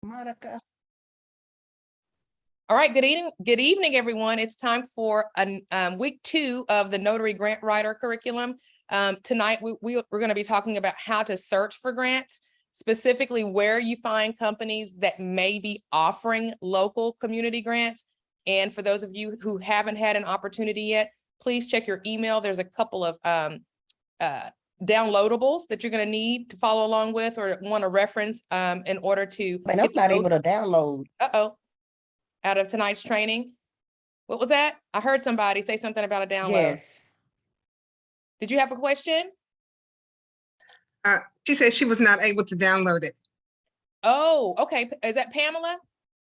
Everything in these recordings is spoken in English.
Monica. All right, good evening, everyone. It's time for week 2 of the Notary Grant Writer curriculum. Tonight, we're going to be talking about how to search for grants, specifically where you find companies that may be offering local community grants. And for those of you who haven't had an opportunity yet, please check your email. There's a couple of downloadables that you're going to need to follow along with or want to reference in order to. Man, I'm not able to download. Out of tonight's training. What was that? I heard somebody say something about a download. Yes. Did you have a question? She said she was not able to download it. Oh, okay. Is that Pamela?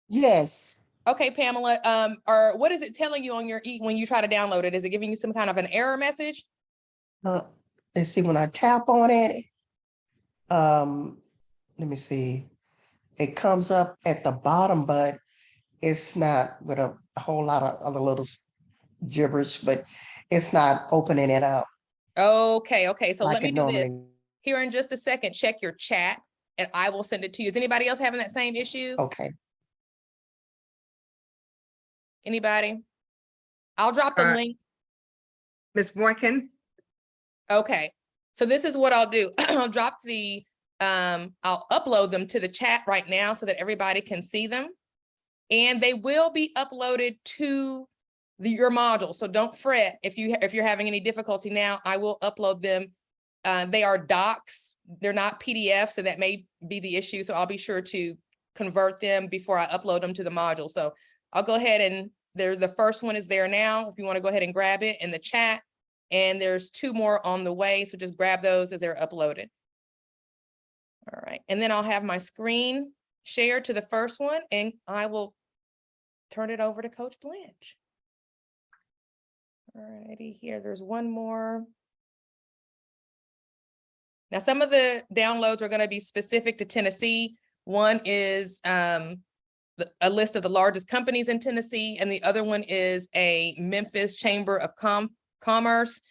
Yes. Okay, Pamela. Or what is it telling you on your when you try to download it? Is it giving you some kind of an error message? Let's see, when I tap on it, let me see. It comes up at the bottom, but it's not with a whole lot of other little gibberish, but it's not opening it up. Okay. So like let me it do this. normally. Here in just a second, check your chat and I will send it to you. Is anybody else having that same issue? Okay. Anybody? I'll drop the link. Ms. Boykin? Okay, so this is what I'll do. I'll drop the, I'll upload them to the chat right now so that everybody can see them. And they will be uploaded to your module. So don't fret if you're having any difficulty now, I will upload them. They are docs, they're not PDFs, and that may be the issue. So I'll be sure to convert them before I upload them to the module. So I'll go ahead and the first one is there now. If you want to go ahead and grab it in the chat. And there's 2 more on the way, so just grab those as they're uploaded. All right, and then I'll have my screen shared to the first one, and I will turn it over to Coach Blanche. All righty, here, there's one more. Now, some of the downloads are going to be specific to Tennessee. One is a list of the largest companies in Tennessee, and the other one is a Memphis Chamber of Commerce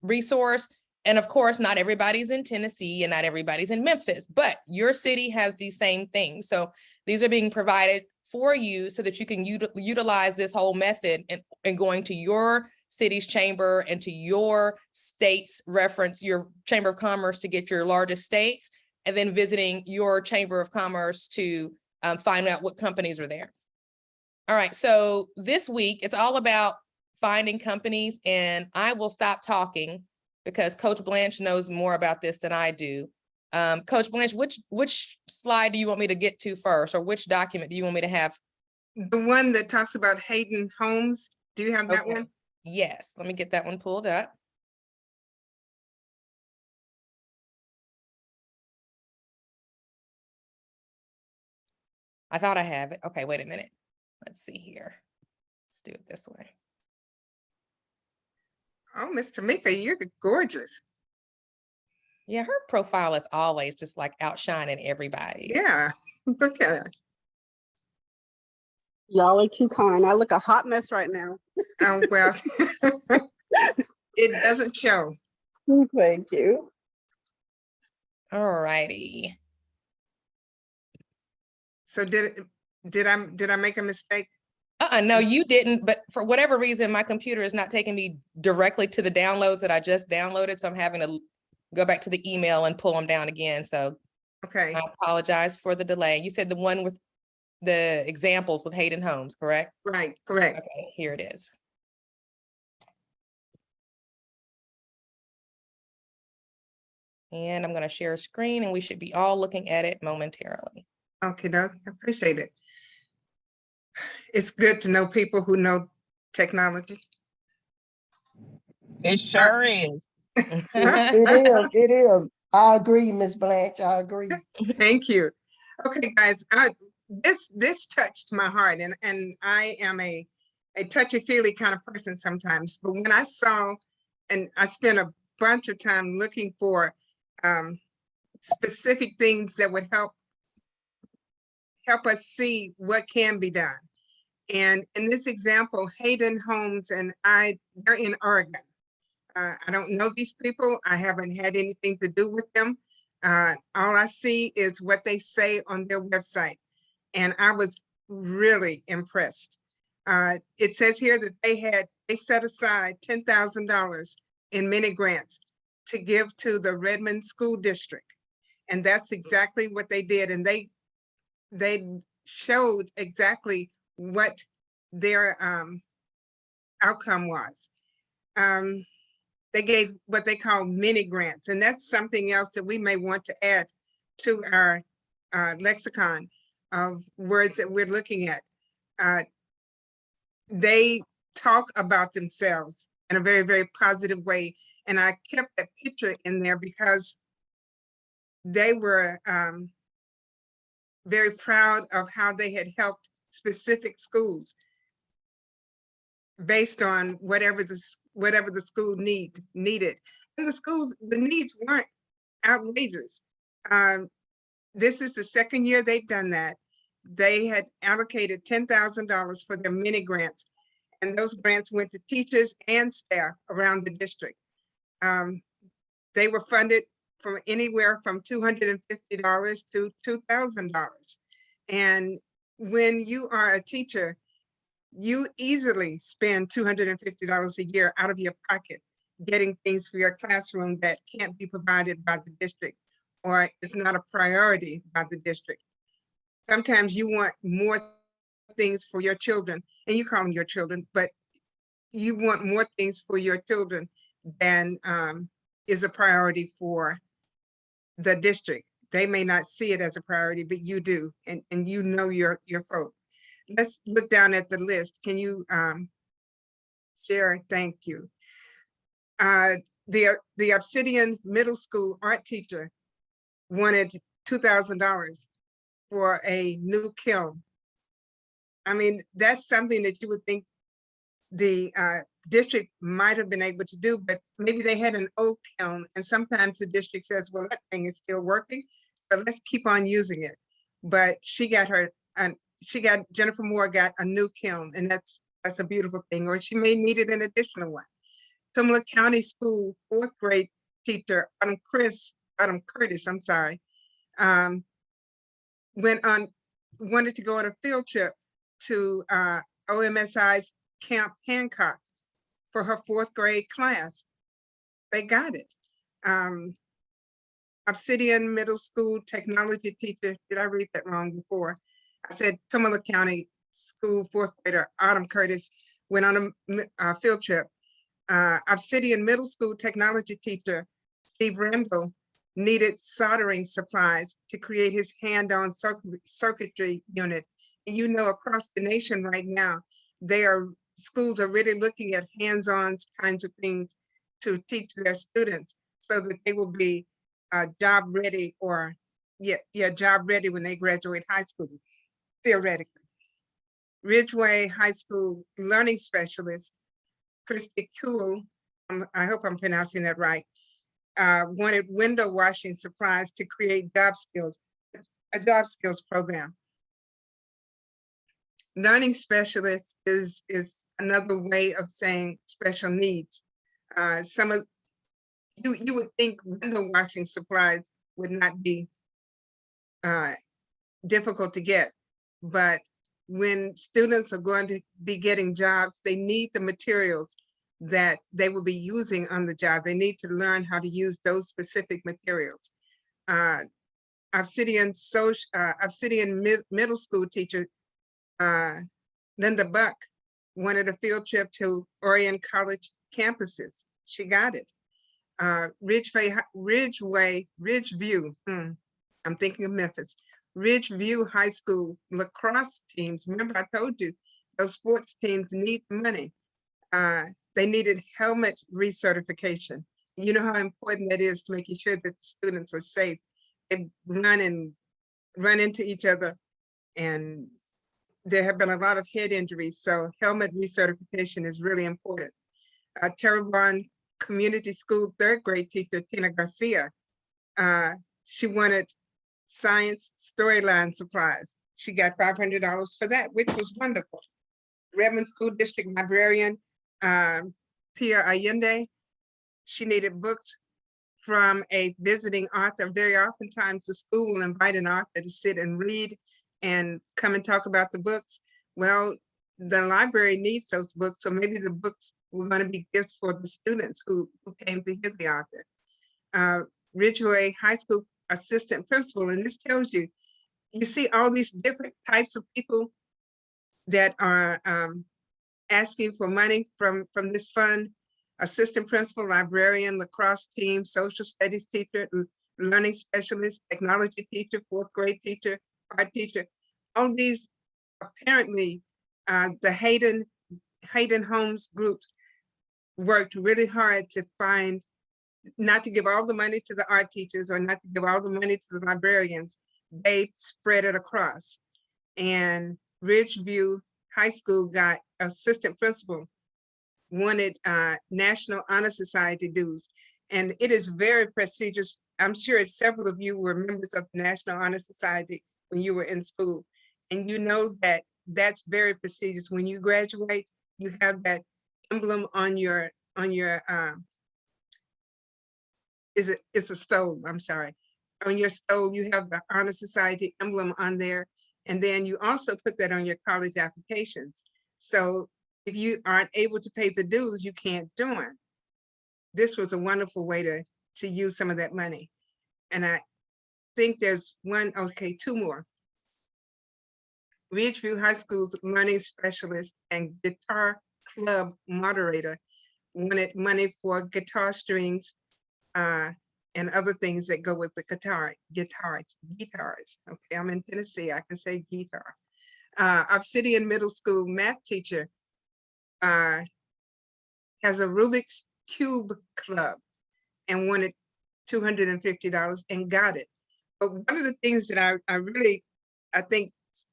resource. And of course, not everybody's in Tennessee and not everybody's in Memphis, but your city has these same things. So these are being provided for you so that you can utilize this whole method and going to your city's chamber and to your state's reference, your Chamber of Commerce to get your largest states, and then visiting your Chamber of Commerce to find out what companies are there. All right, so this week, it's all about finding companies, and I will stop talking because Coach Blanche knows more about this than I do. Coach Blanche, which slide do you want me to get to first, or which document do you want me to have? The one that talks about Hayden Homes. Do you have that one? Yes, let me get that one pulled up. I thought I have it. Okay, wait a minute. Let's see here. Let's do it this way. Oh, Miss Tamika, you're gorgeous. Yeah, her profile is always just like outshining everybody. Yeah, look at it. Y'all are too kind. I look a hot mess right now. Oh, well, it doesn't show. Thank you. All righty. So did I make a mistake? No, you didn't. But for whatever reason, my computer is not taking me directly to the downloads that I just downloaded. So I'm having to go back to the email and pull them down again. So okay. I apologize for the delay. You said the one with the examples with Hayden Homes, correct? Right, correct. Okay, here it is. And I'm going to share a screen and we should be all looking at it momentarily. Okay, I appreciate it. It's good to know people who know technology. It sure is. It is. I agree, Miss Blanche. I agree. Thank you. Okay, guys, this touched my heart, and I am a touchy-feely kind of person sometimes. But when I saw, and I spent a bunch of time looking for specific things that would help us see what can be done. And in this example, Hayden Homes and they're in Oregon. I don't know these people. I haven't had anything to do with them, All I see is what they say on their website. And I was really impressed. It says here that they set aside $10,000 in mini grants to give to the Redmond School District. And that's exactly what they did. And they showed exactly what their outcome was. They gave what they call mini grants, and that's something else that we may want to add to our lexicon of words that we're looking at. They talk about themselves in a very, very positive way. And I kept that picture in there because they were very proud of how they had helped specific schools based on whatever the school needed. And the needs weren't outrageous. This is the second year they've done that. They had allocated $10,000 for their mini grants, and those grants went to teachers and staff around the district. They were funded from anywhere from $250 to $2,000. And when you are a teacher, you easily spend $250 a year out of your pocket getting things for your classroom that can't be provided by the district or is not a priority by the district. Sometimes you want more things for your children, and you call them your children, but you want more things for your children than is a priority for the district. They may not see it as a priority, but you do, and you know your folk. Let's look down at the list. Can you share? Thank you. The Obsidian Middle School art teacher wanted $2,000 for a new kiln. I mean, that's something that you would think the district might have been able to do, but maybe they had an old kiln, and sometimes the district says, well, that thing is still working, so let's keep on using it. But Jennifer Moore got a new kiln, and that's a beautiful thing, or she may need an additional one. Tumala County School fourth grade teacher, Autumn Curtis, I'm sorry, wanted to go on a field trip to OMSI's Camp Hancock for her fourth grade class. They got it. Obsidian Middle School technology teacher, did I read that wrong before? I said Tumala County School fourth grader Autumn Curtis went on a field trip. Obsidian Middle School technology teacher Steve Randall needed soldering supplies to create his hand-on circuitry unit. And you know, across the nation right now, schools are really looking at hands-on kinds of things to teach their students so that they will be job ready, or job ready when they graduate high school, theoretically. Ridgeway High School learning specialist Christy Kuhl, I hope I'm pronouncing that right, wanted window washing supplies to create a job skills program. Learning specialist is another way of saying special needs. You would think window washing supplies would not be difficult to get, but when students are going to be getting jobs, they need the materials that they will be using on the job. They need to learn how to use those specific materials. Obsidian Middle School teacher, Linda Buck, wanted a field trip to Orion College campuses. She got it. Ridgeview, I'm thinking of Memphis. Ridgeview High School lacrosse teams, remember I told you, those sports teams need money. They needed helmet recertification. You know how important that is to making sure that the students are safe. They run into each other, and there have been a lot of head injuries, so helmet recertification is really important. Terrebonne Community School third grade teacher, Tina Garcia, she wanted science storyline supplies. She got $500 for that, which was wonderful. Redmond School District librarian, Pia Allende, she needed books from a visiting author. Very oftentimes the school will invite an author to sit and read and come and talk about the books. Well, the library needs those books, so maybe the books were going to be gifts for the students who came to hear the author. Ridgeway High School assistant principal, and this tells you, you see all these different types of people that are asking for money from this fund. Assistant principal, librarian, lacrosse team, social studies teacher, learning specialist, technology teacher, fourth grade teacher, art teacher. All these apparently the Hayden Homes group worked really hard to find, not to give all the money to the art teachers or not to give all the money to the librarians. They spread it across. And Ridgeview High School got assistant principal, wanted National Honor Society dues. And it is very prestigious. I'm sure several of you were members of the National Honor Society when you were in school. And you know that that's very prestigious. When you graduate, you have that emblem on your it's a stove, I'm sorry. On your stove, you have the Honor Society emblem on there. And then you also put that on your college applications. So if you aren't able to pay the dues, you can't join. This was a wonderful way to use some of that money. And I think there's one, okay, two more. Ridgeview High School's learning specialist and guitar club moderator wanted money for guitar strings and other things that go with the guitars. Okay, I'm in Tennessee, I can say guitar. Obsidian Middle School math teacher has a Rubik's Cube club and wanted $250 and got it. But one of the things that I think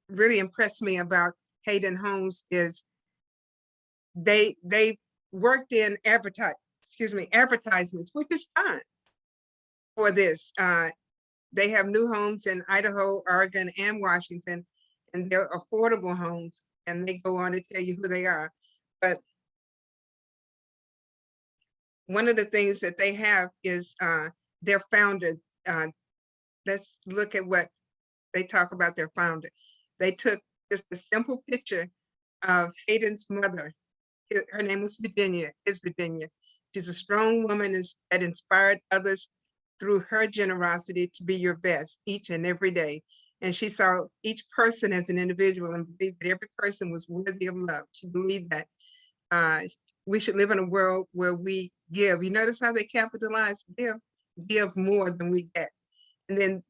really impressed me about Hayden Homes is they worked in advertisements, which is fine for this. They have new homes in Idaho, Oregon, and Washington, and they're affordable homes, and they go on to tell you who they are. But one of the things that they have is their founder. Let's look at what they talk about their founder. They took just a simple picture of Hayden's mother. Her name was Virginia, is Virginia. She's a strong woman that inspired others through her generosity to be your best each and every day. And she saw each person as an individual and believed that every person was worthy of love. She believed that we should live in a world where we give. You notice how they capitalize give more than we get. And then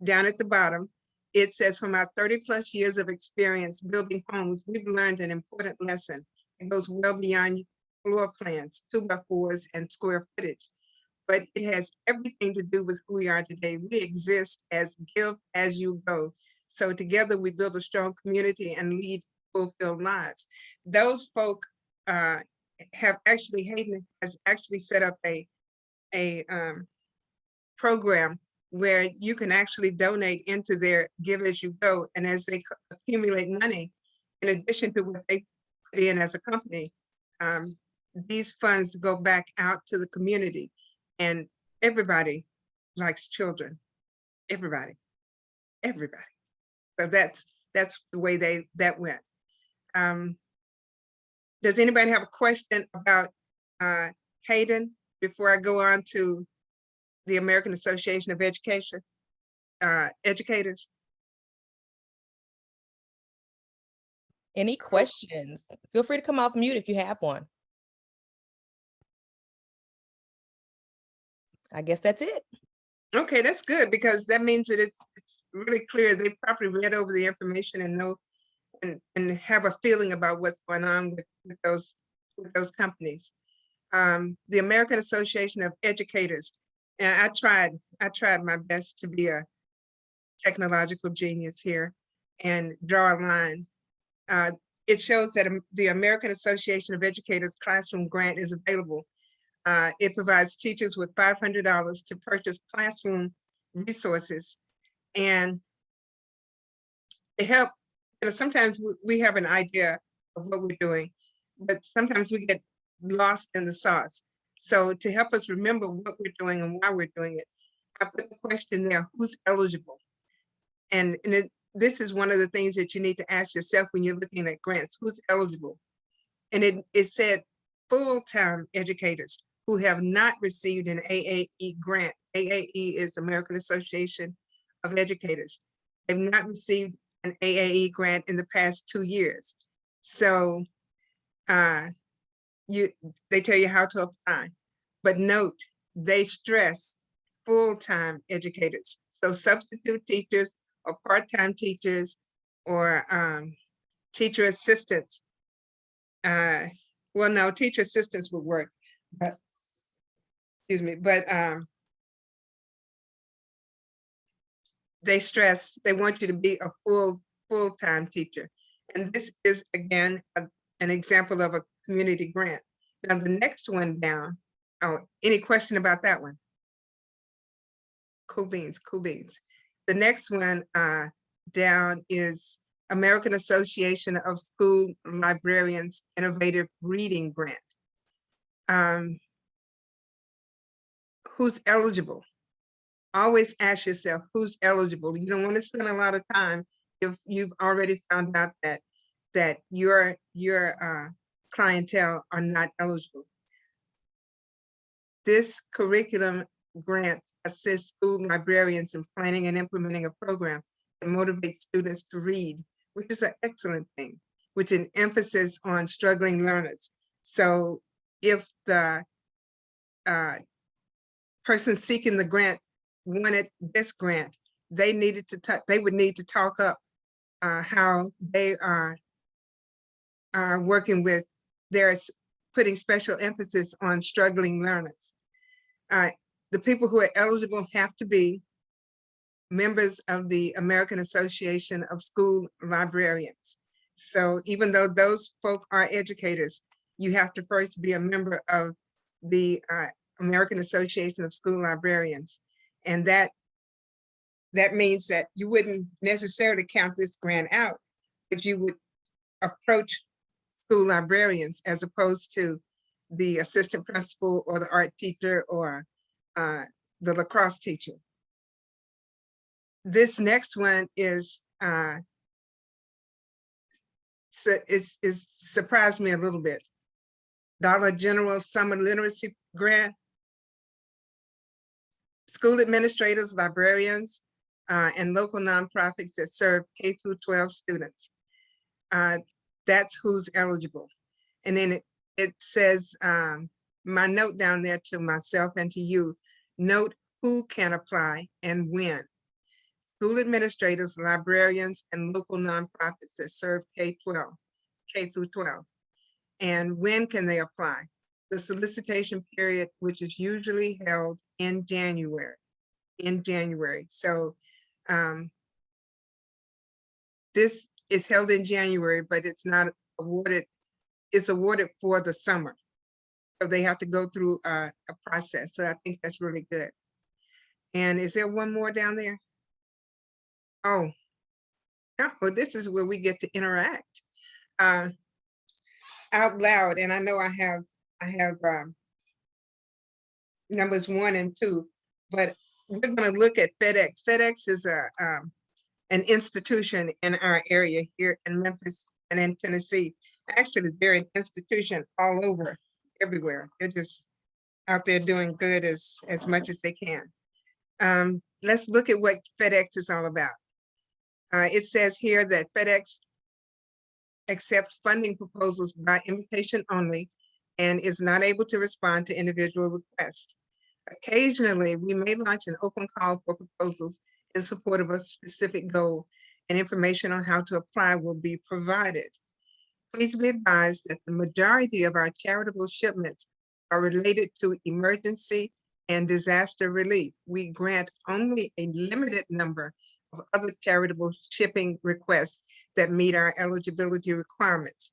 down at the bottom, it says, from our 30+ years of experience building homes, we've learned an important lesson. It goes well beyond floor plans, 2x4s, and square footage. But it has everything to do with who we are today. We exist as give as you go. So together we build a strong community and lead fulfilled lives. Those folk have actually, Hayden has actually set up a program where you can actually donate into their give as you go. And as they accumulate money, in addition to what they put in as a company, these funds go back out to the community. And everybody likes children, everybody. So that's the way that went. Does anybody have a question about Hayden before I go on to the American Association of Educators? Any questions? Feel free to come off mute if you have one. I guess that's it. Okay, that's good, because that means that it's really clear. They probably read over the information and know and have a feeling about what's going on with those companies. The American Association of Educators, and I tried my best to be a technological genius here and draw a line. It shows that the American Association of Educators Classroom Grant is available. It provides teachers with $500 to purchase classroom resources, and it help. Sometimes we have an idea of what we're doing, but sometimes we get lost in the sauce. So to help us remember what we're doing and why we're doing it, I put the question there, who's eligible? And this is one of the things that you need to ask yourself when you're looking at grants, who's eligible? And it said full-time educators who have not received an AAE grant. AAE is American Association of Educators. They've not received an AAE grant in the past 2 years. So they tell you how to apply, but note, they stress full-time educators. So substitute teachers or part-time teachers or teacher assistants. Well, no, teacher assistants would work, but excuse me, but they stress, they want you to be a full-time teacher. And this is, again, an example of a community grant. Now, the next one down, oh, any question about that one? Cool beans, cool beans. The next one down is American Association of School Librarians Innovative Reading Grant. Who's eligible? Always ask yourself, who's eligible? You don't want to spend a lot of time if you've already found out that your clientele are not eligible. This curriculum grant assists school librarians in planning and implementing a program that motivates students to read, which is an excellent thing, with an emphasis on struggling learners. So if the person seeking the grant wanted this grant, they would need to talk up how they are working with, putting special emphasis on struggling learners. The people who are eligible have to be members of the American Association of School Librarians. So even though those folk are educators, you have to first be a member of the American Association of School Librarians. And that means that you wouldn't necessarily count this grant out if you would approach school librarians as opposed to the assistant principal or the art teacher or the lacrosse teacher. This next one is surprised me a little bit. Dollar General Summer Literacy Grant. School administrators, librarians, and local nonprofits that serve K-12 students. That's who's eligible. And then it says, my note down there to myself and to you, note who can apply and when. School administrators, librarians, and local nonprofits that serve K-12. And when can they apply? The solicitation period, which is usually held in January. So this is held in January, but it's not awarded. It's awarded for the summer. So they have to go through a process. So I think that's really good. And is there one more down there? Oh, no, this is where we get to interact out loud. And I know I have numbers 1 and 2, but we're going to look at FedEx. FedEx is an institution in our area here in Memphis and in Tennessee. Actually, they're an institution all over, everywhere. They're just out there doing good as much as they can. Let's look at what FedEx is all about. It says here that FedEx accepts funding proposals by invitation only and is not able to respond to individual requests. Occasionally, we may launch an open call for proposals in support of a specific goal, and information on how to apply will be provided. Please be advised that the majority of our charitable shipments are related to emergency and disaster relief. We grant only a limited number of other charitable shipping requests that meet our eligibility requirements.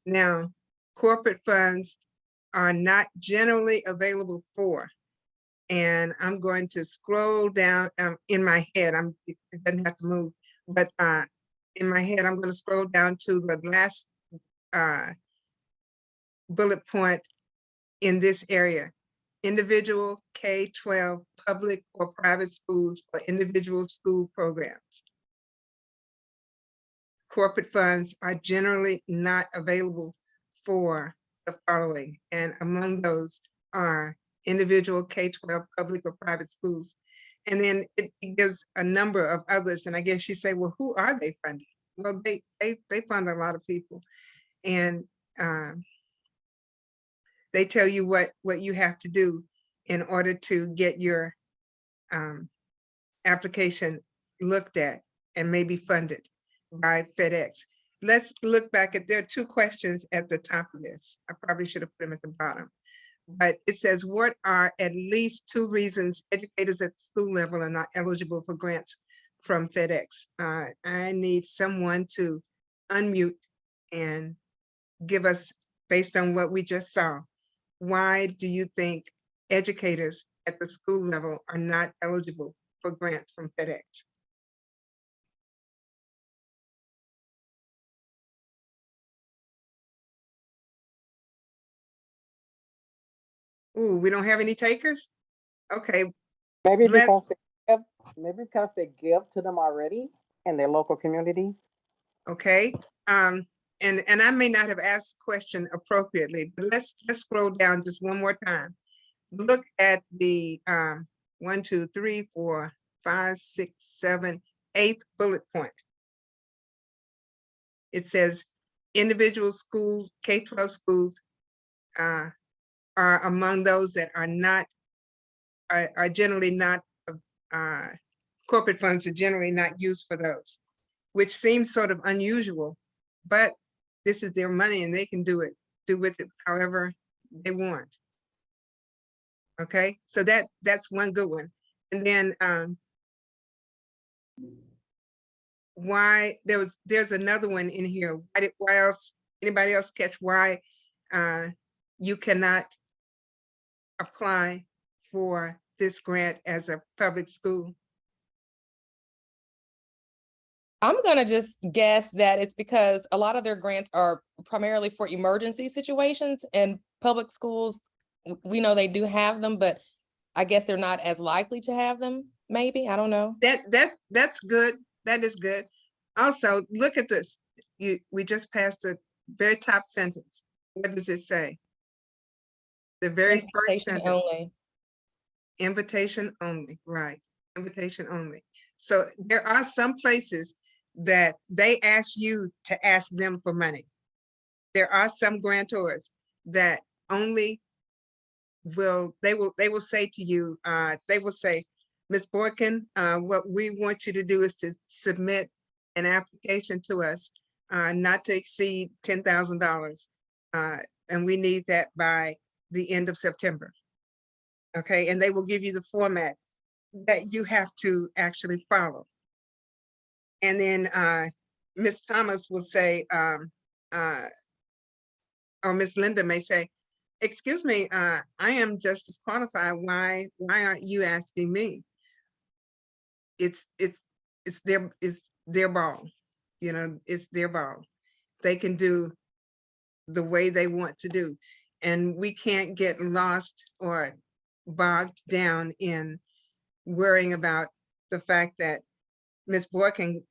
Now, corporate funds are not generally available for, and I'm going to scroll down in my head. It doesn't have to move, but in my head, I'm going to scroll down to the last bullet point in this area. individual K-12 public or private schools or individual school programs. Corporate funds are generally not available for the following, and among those are individual K-12 public or private schools. And then it gives a number of others, and I guess you say, well, who are they funding? Well, they fund a lot of people, and they tell you what you have to do in order to get your application looked at and maybe funded by FedEx. Let's look back at, there are two questions at the top of this. I probably should have put them at the bottom. But it says, what are at least 2 reasons educators at the school level are not eligible for grants from FedEx? I need someone to unmute and give us, based on what we just saw, why do you think educators at the school level are not eligible for grants from FedEx? Ooh, we don't have any takers? Okay, Maybe let's, because they give to them already in their local communities. okay. And I may not have asked the question appropriately, but let's scroll down just one more time. Look at the 1, 2, 3, 4, 5, 6, 7, 8th bullet point. It says individual schools, K-12 schools are among those that are not, are generally not, corporate funds are generally not used for those, which seems sort of unusual, but this is their money and they can do with it however they want. Okay, so that's one good one. And then why there's another one in here. Why else, anybody else catch why you cannot apply for this grant as a public school? I'm gonna just guess that it's because a lot of their grants are primarily for emergency situations, and public schools, we know they do have them, but I guess they're not as likely to have them, maybe, I don't know. That's good. That is good. Also, look at this. We just passed the very top sentence. What does it say? The very first Invitation sentence. only. Invitation only, right? Invitation only. So there are some places that they ask you to ask them for money. There are some grantors that only they will say to you, they will say, Ms. Boykin, what we want you to do is to submit an application to us, not to exceed $10,000. And we need that by the end of September. Okay, and they will give you the format that you have to actually follow. And then Ms. Thomas will say, or Ms. Linda may say, excuse me, I am just as qualified. Why aren't you asking me? It's their ball, you know, it's their ball. They can do the way they want to do. And we can't get lost or bogged down in worrying about the fact that Ms. Boykin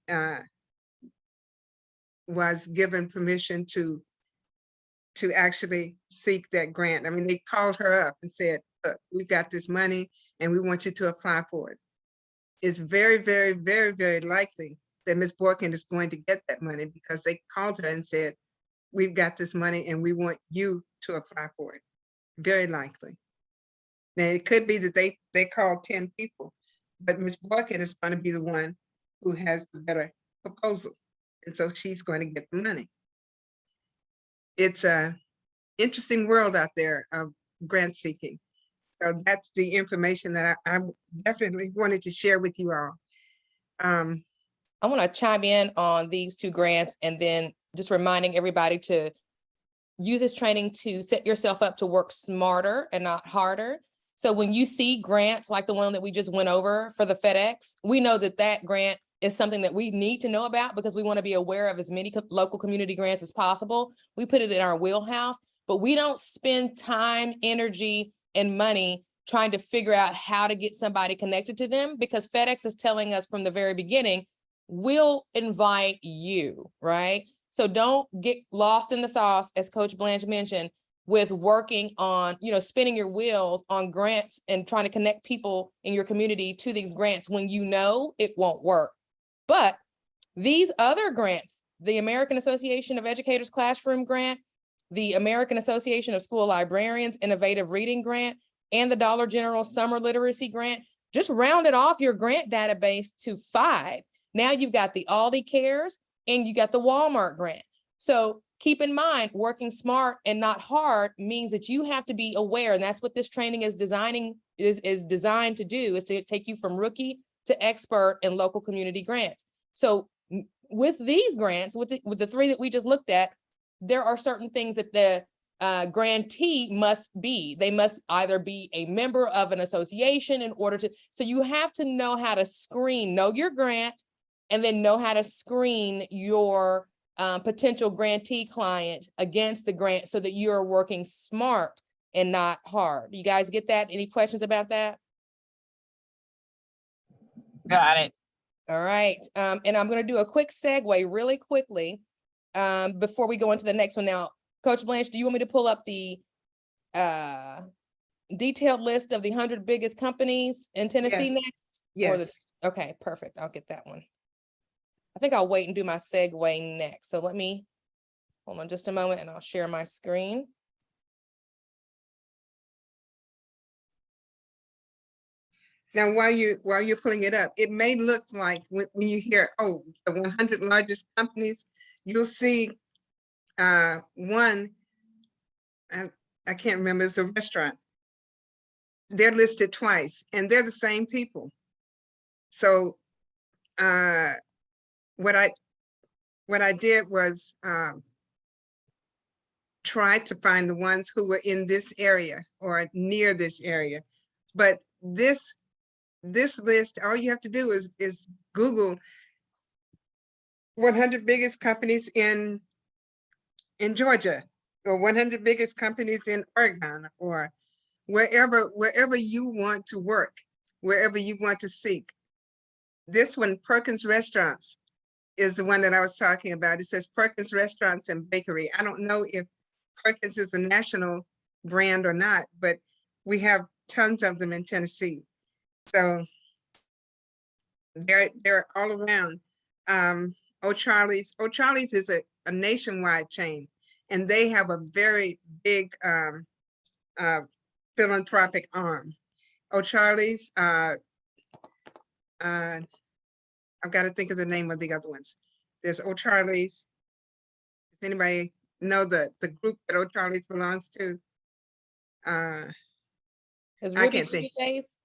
was given permission to actually seek that grant. I mean, they called her up and said, look, we've got this money and we want you to apply for it. It's very, very, very, very likely that Ms. Boykin is going to get that money because they called her and said, we've got this money and we want you to apply for it. Very likely. Now, it could be that they called 10 people, but Ms. Boykin is going to be the one who has the better proposal. And so she's going to get the money. It's a interesting world out there of grant seeking. So that's the information that I definitely wanted to share with you all. I want to chime in on these 2 grants and then just reminding everybody to use this training to set yourself up to work smarter and not harder. So when you see grants like the one that we just went over for the FedEx, we know that that grant is something that we need to know about because we want to be aware of as many local community grants as possible. We put it in our wheelhouse, but we don't spend time, energy, and money trying to figure out how to get somebody connected to them, because FedEx is telling us from the very beginning, we'll invite you, right? So don't get lost in the sauce, as Coach Blanche mentioned, with working on, spinning your wheels on grants and trying to connect people in your community to these grants when you know it won't work. But these other grants, the American Association of Educators Classroom Grant, the American Association of School Librarians Innovative Reading Grant, and the Dollar General Summer Literacy Grant, just rounded off your grant database to 5. Now you've got the Aldi Cares and you got the Walmart grant. So keep in mind, working smart and not hard means that you have to be aware, and that's what this training is designed to do, is to take you from rookie to expert in local community grants. So with these grants, with the 3 that we just looked at, there are certain things that the grantee must be. They must either be a member of an association in order to, so you have to know how to screen, know your grant, and then know how to screen your potential grantee client against the grant so that you're working smart and not hard. You guys get that? Any questions about that? Got it. All right. And I'm going to do a quick segue really quickly before we go into the next one. Now, Coach Blanche, do you want me to pull up the detailed list of the 100 biggest companies in Tennessee Yes. next? Yes. Okay, perfect. I'll get that one. I think I'll wait and do my segue next. So let me, hold on just a moment and I'll share my screen. Now, while you're pulling it up, it may look like when you hear, oh, the 100 largest companies, you'll see one, I can't remember, it's a restaurant. They're listed twice and they're the same people. So what I did was try to find the ones who were in this area or near this area. But this list, all you have to do is Google 100 biggest companies in Georgia, or 100 biggest companies in Oregon, or wherever you want to work, wherever you want to seek. This one, Perkins Restaurants, is the one that I was talking about. It says Perkins Restaurants and Bakery. I don't know if Perkins is a national brand or not, but we have tons of them in Tennessee. So they're all around. O'Charley's is a nationwide chain, and they have a very big philanthropic arm. O'Charley's, I've got to think of the name of the other ones. There's O'Charley's. Does anybody know the group that O'Charley's belongs to? Is I Ruby can't think. Tuesdays?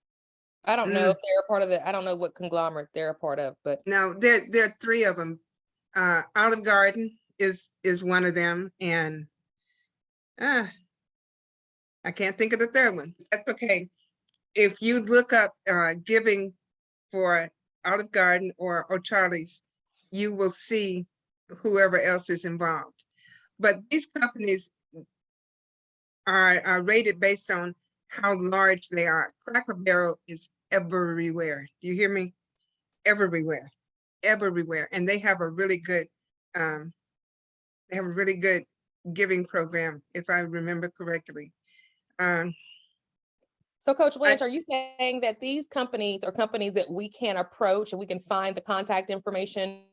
I don't know if they're a part of I don't know what conglomerate they're a part of, but. No, there are 3 of them. Olive Garden is one of them, and I can't think of the third one. That's okay. If you look up giving for Olive Garden or O'Charley's, you will see whoever else is involved. But these companies are rated based on how large they are. Cracker Barrel is everywhere. Do you hear me? Everywhere, everywhere. And they have a really good, giving program, if I remember correctly. So Coach Blanche, are you saying that these companies are companies that we can approach and we can find the contact information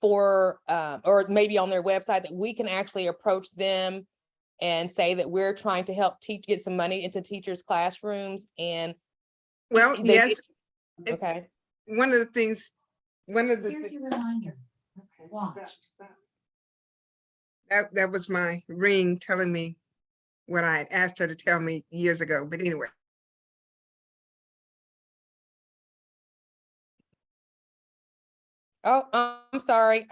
for, or maybe on their website, that we can actually approach them and say that we're trying to help get some money into teachers' classrooms? And well, yes. Okay. One of the things, Here's your reminder. Okay, watch. That was my ring telling me what I had asked her to tell me years ago. But anyway. Oh, I'm sorry.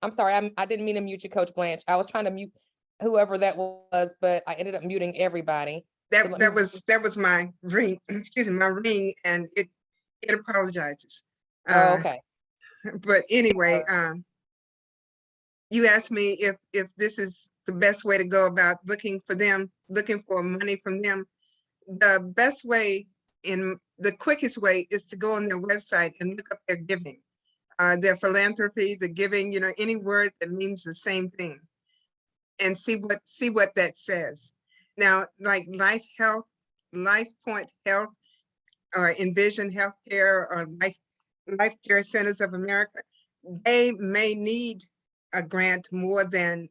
I'm sorry. I didn't mean to mute you, Coach Blanche. I was trying to mute whoever that was, but I ended up muting everybody. That was my ring, excuse me, my ring, and it apologizes. Oh, okay. But anyway, you asked me if this is the best way to go about looking for them, looking for money from them. the best way in the quickest way is to go on their website and look up their giving. Their philanthropy, the giving, you know, any word that means the same thing. And see what that says. Now, like Life Health, Life Point Health, or Envision Healthcare, or Life Care Centers of America, they may need a grant more than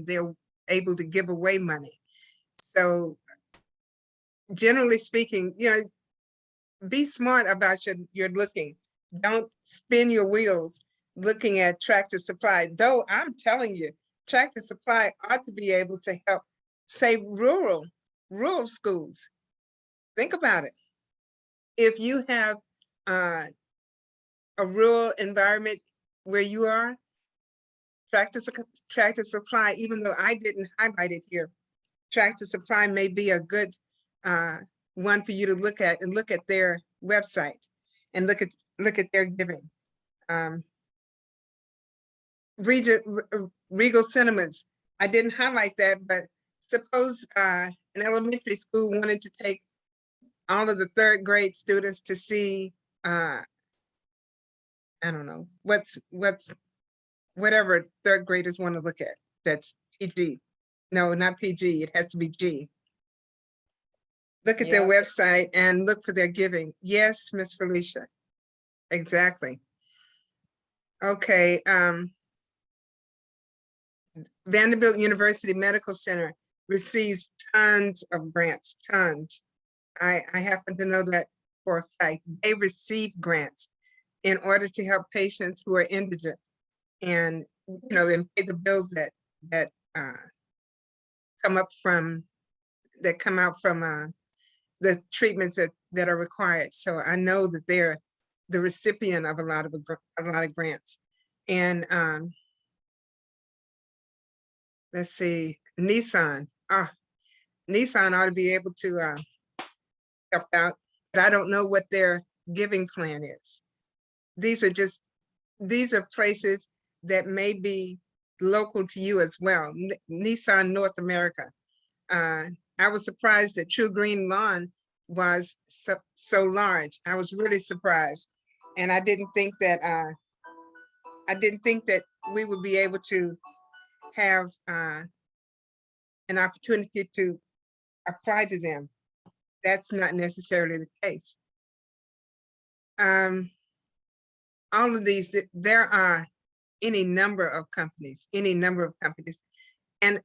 they're able to give away money. So generally speaking, you know, be smart about your looking. Don't spin your wheels looking at Tractor Supply, though I'm telling you, Tractor Supply ought to be able to help, say, rural schools. Think about it. If you have a rural environment where you are, Tractor Supply, even though I didn't highlight it here, Tractor Supply may be a good one for you to look at, and look at their website and look at their giving. Regal Cinemas, I didn't highlight that, but suppose an elementary school wanted to take all of the third grade students to see, I don't know, whatever third graders want to look at, that's PG. No, not PG, it has to be G. Look at their Yeah. website and look for their giving. Yes, Miss Felicia, exactly. Okay, Vanderbilt University Medical Center receives tons of grants, tons. I happen to know that for a fact. They receive grants in order to help patients who are indigent, and, you know, and pay the bills that come out from the treatments that are required. So I know that they're the recipient of a lot of grants. And let's see, Nissan. Nissan ought to be able to help out, but I don't know what their giving plan is. These are places that may be local to you as well. Nissan North America. I was surprised that True Green Lawn was so large. I was really surprised, and I didn't think that we would be able to have an opportunity to apply to them. That's not necessarily the case. All of these, there are any number of companies, and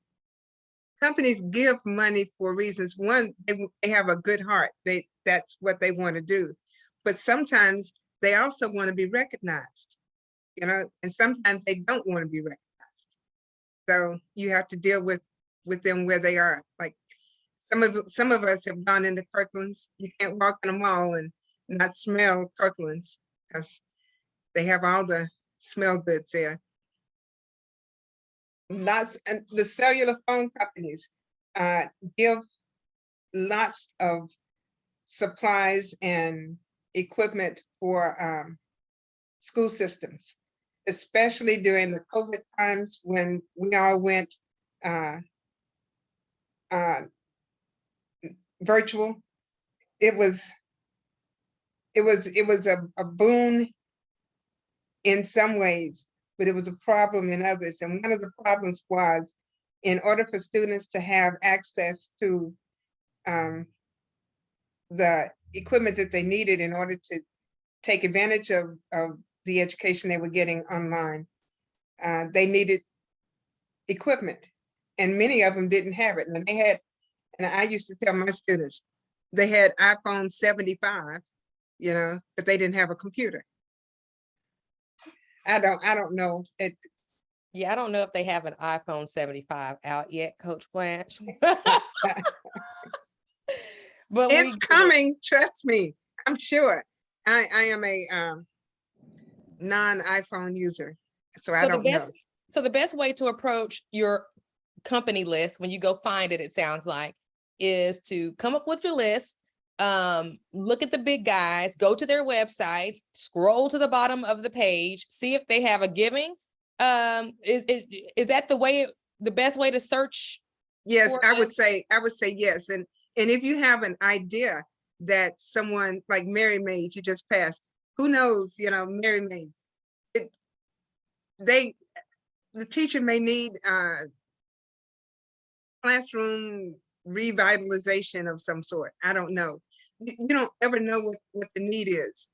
companies give money for reasons. One, they have a good heart. That's what they want to do. But sometimes they also want to be recognized, you know, and sometimes they don't want to be recognized. So you have to deal with them where they are. Like some of us have gone into Kirkland's. You can't walk in a mall and not smell Kirkland's, because they have all the smell goods there. And the cellular phone companies give lots of supplies and equipment for school systems, especially during the COVID times when we all went virtual. It was a boon in some ways, but it was a problem in others. And one of the problems was, in order for students to have access to the equipment that they needed in order to take advantage of the education they were getting online, they needed equipment, and many of them didn't have it. And I used to tell my students, they had iPhone 75, you know, but they didn't have a computer. I don't know. Yeah, I don't know if they have an iPhone 75 out yet, Coach Blanche. But It's coming, trust me. I'm sure. I am a non-iPhone user, so I don't know. So the best way to approach your company list when you go find it, it sounds like, is to come up with your list, look at the big guys, go to their websites, scroll to the bottom of the page, see if they have a giving. Is that the best way to search Yes, for I us? would say yes. And if you have an idea that someone like Mary Maid, you just passed, who knows, Mary Maid, it, they, the teacher may need classroom revitalization of some sort. I don't know. You don't ever know what the need is.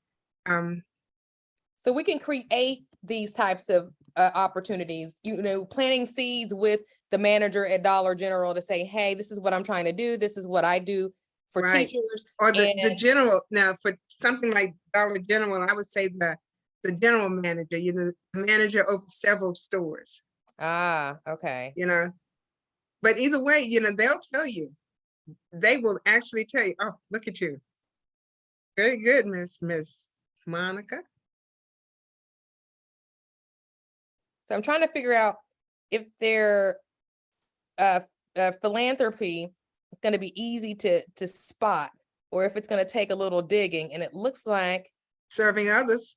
So we can create these types of opportunities, planting seeds with the manager at Dollar General to say, hey, this is what I'm trying to do. This is what I do for Right. teachers. Or the And general, now for something like Dollar General, I would say the general manager, the manager over several stores, okay. But either way, they'll tell you. They will actually tell you, oh, look at you. Very good, Miss Monica. So I'm trying to figure out if their philanthropy is going to be easy to spot, or if it's going to take a little digging. And it looks like Serving others.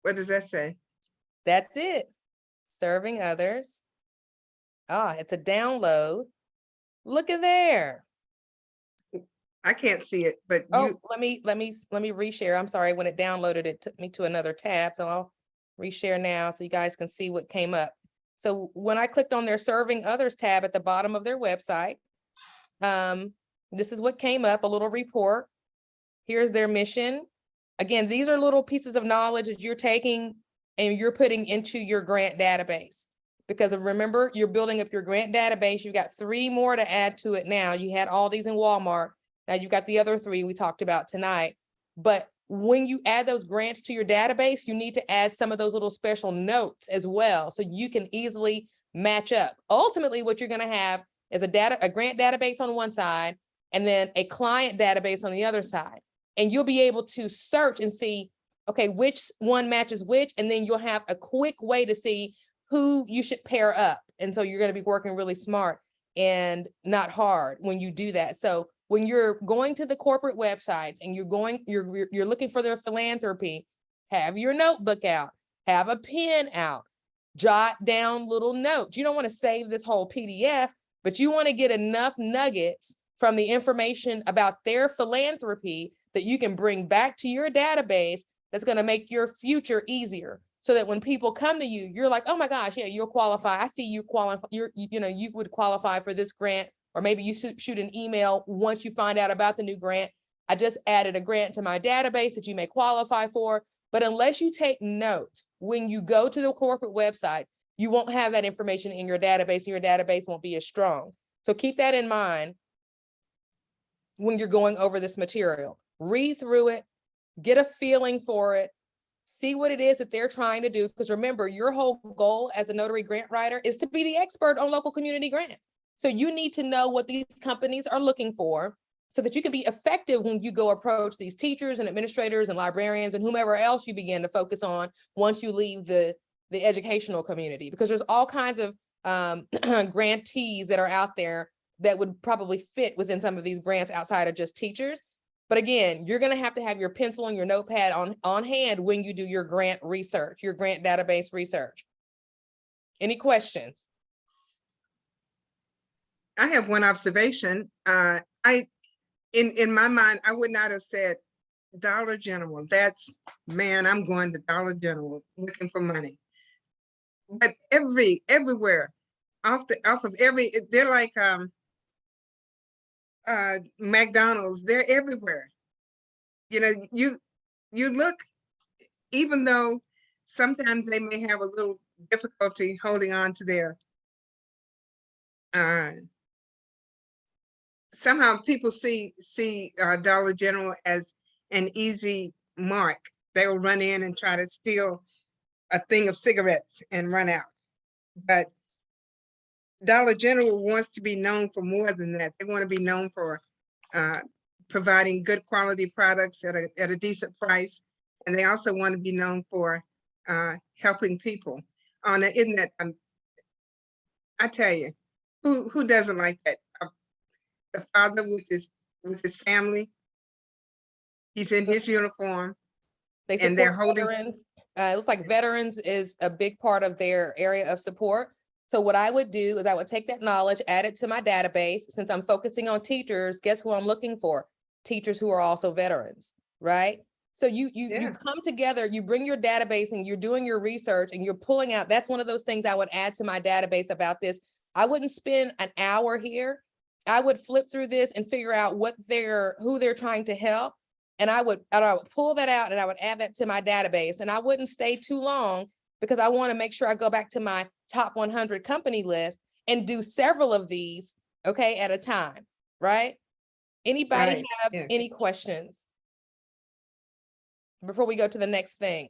What does that say? that's it. Serving others. It's a download. Look at there. I can't see it, but Oh, let me reshare. I'm sorry. When it downloaded, it took me to another tab. So I'll reshare now so you guys can see what came up. So when I clicked on their Serving Others tab at the bottom of their website, this is what came up, a little report. Here's their mission. Again, these are little pieces of knowledge that you're taking and you're putting into your grant database. Because remember, you're building up your grant database. You've got 3 more to add to it now. You had Aldi's and Walmart. Now you've got the other 3 we talked about tonight. But when you add those grants to your database, you need to add some of those little special notes as well, so you can easily match up. Ultimately, what you're going to have is a grant database on one side, and then a client database on the other side. And you'll be able to search and see, okay, which one matches which, and then you'll have a quick way to see who you should pair up. And so you're going to be working really smart and not hard when you do that. So when you're going to the corporate websites and you're looking for their philanthropy, have your notebook out, have a pen out, jot down little notes. You don't want to save this whole PDF, but you want to get enough nuggets from the information about their philanthropy that you can bring back to your database that's going to make your future easier. So that when people come to you, you're like, oh my gosh, yeah, you'll qualify. I see you qualify. You would qualify for this grant. Or maybe you shoot an email once you find out about the new grant. I just added a grant to my database that you may qualify for. But unless you take notes when you go to the corporate website, you won't have that information in your database, and your database won't be as strong. So keep that in mind when you're going over this material. Read through it, get a feeling for it, see what it is that they're trying to do. Because remember, your whole goal as a notary grant writer is to be the expert on local community grants. So you need to know what these companies are looking for so that you can be effective when you go approach these teachers and administrators and librarians and whomever else you begin to focus on once you leave the educational community. Because there's all kinds of grantees that are out there that would probably fit within some of these grants outside of just teachers. But again, you're going to have your pencil and your notepad on hand when you do your grant research, your grant database research. Any questions? I have one observation. In my mind, I would not have said Dollar General. Man, I'm going to Dollar General looking for money. But everywhere, they're like McDonald's. They're everywhere. You look, even though sometimes they may have a little difficulty holding on to their somehow people see Dollar General as an easy mark. They'll run in and try to steal a thing of cigarettes and run out. But Dollar General wants to be known for more than that. They want to be known for providing good quality products at a decent price. And they also want to be known for helping people. Isn't that, I tell you, who doesn't like that? The father with his family, he's in his uniform, and they're holding. Veterans. It looks like veterans is a big part of their area of support. So what I would do is I would take that knowledge, add it to my database. Since I'm focusing on teachers, guess who I'm looking for? Teachers who are also veterans, right? So you Yeah. come together, you bring your database and you're doing your research and you're pulling out. That's one of those things I would add to my database about this. I wouldn't spend an hour here. I would flip through this and figure out who they're trying to help. And I would pull that out and I would add that to my database. And I wouldn't stay too long because I want to make sure I go back to my top 100 company list and do several of these, okay, at a time, right? Anybody Right, have yes. any questions before we go to the next thing?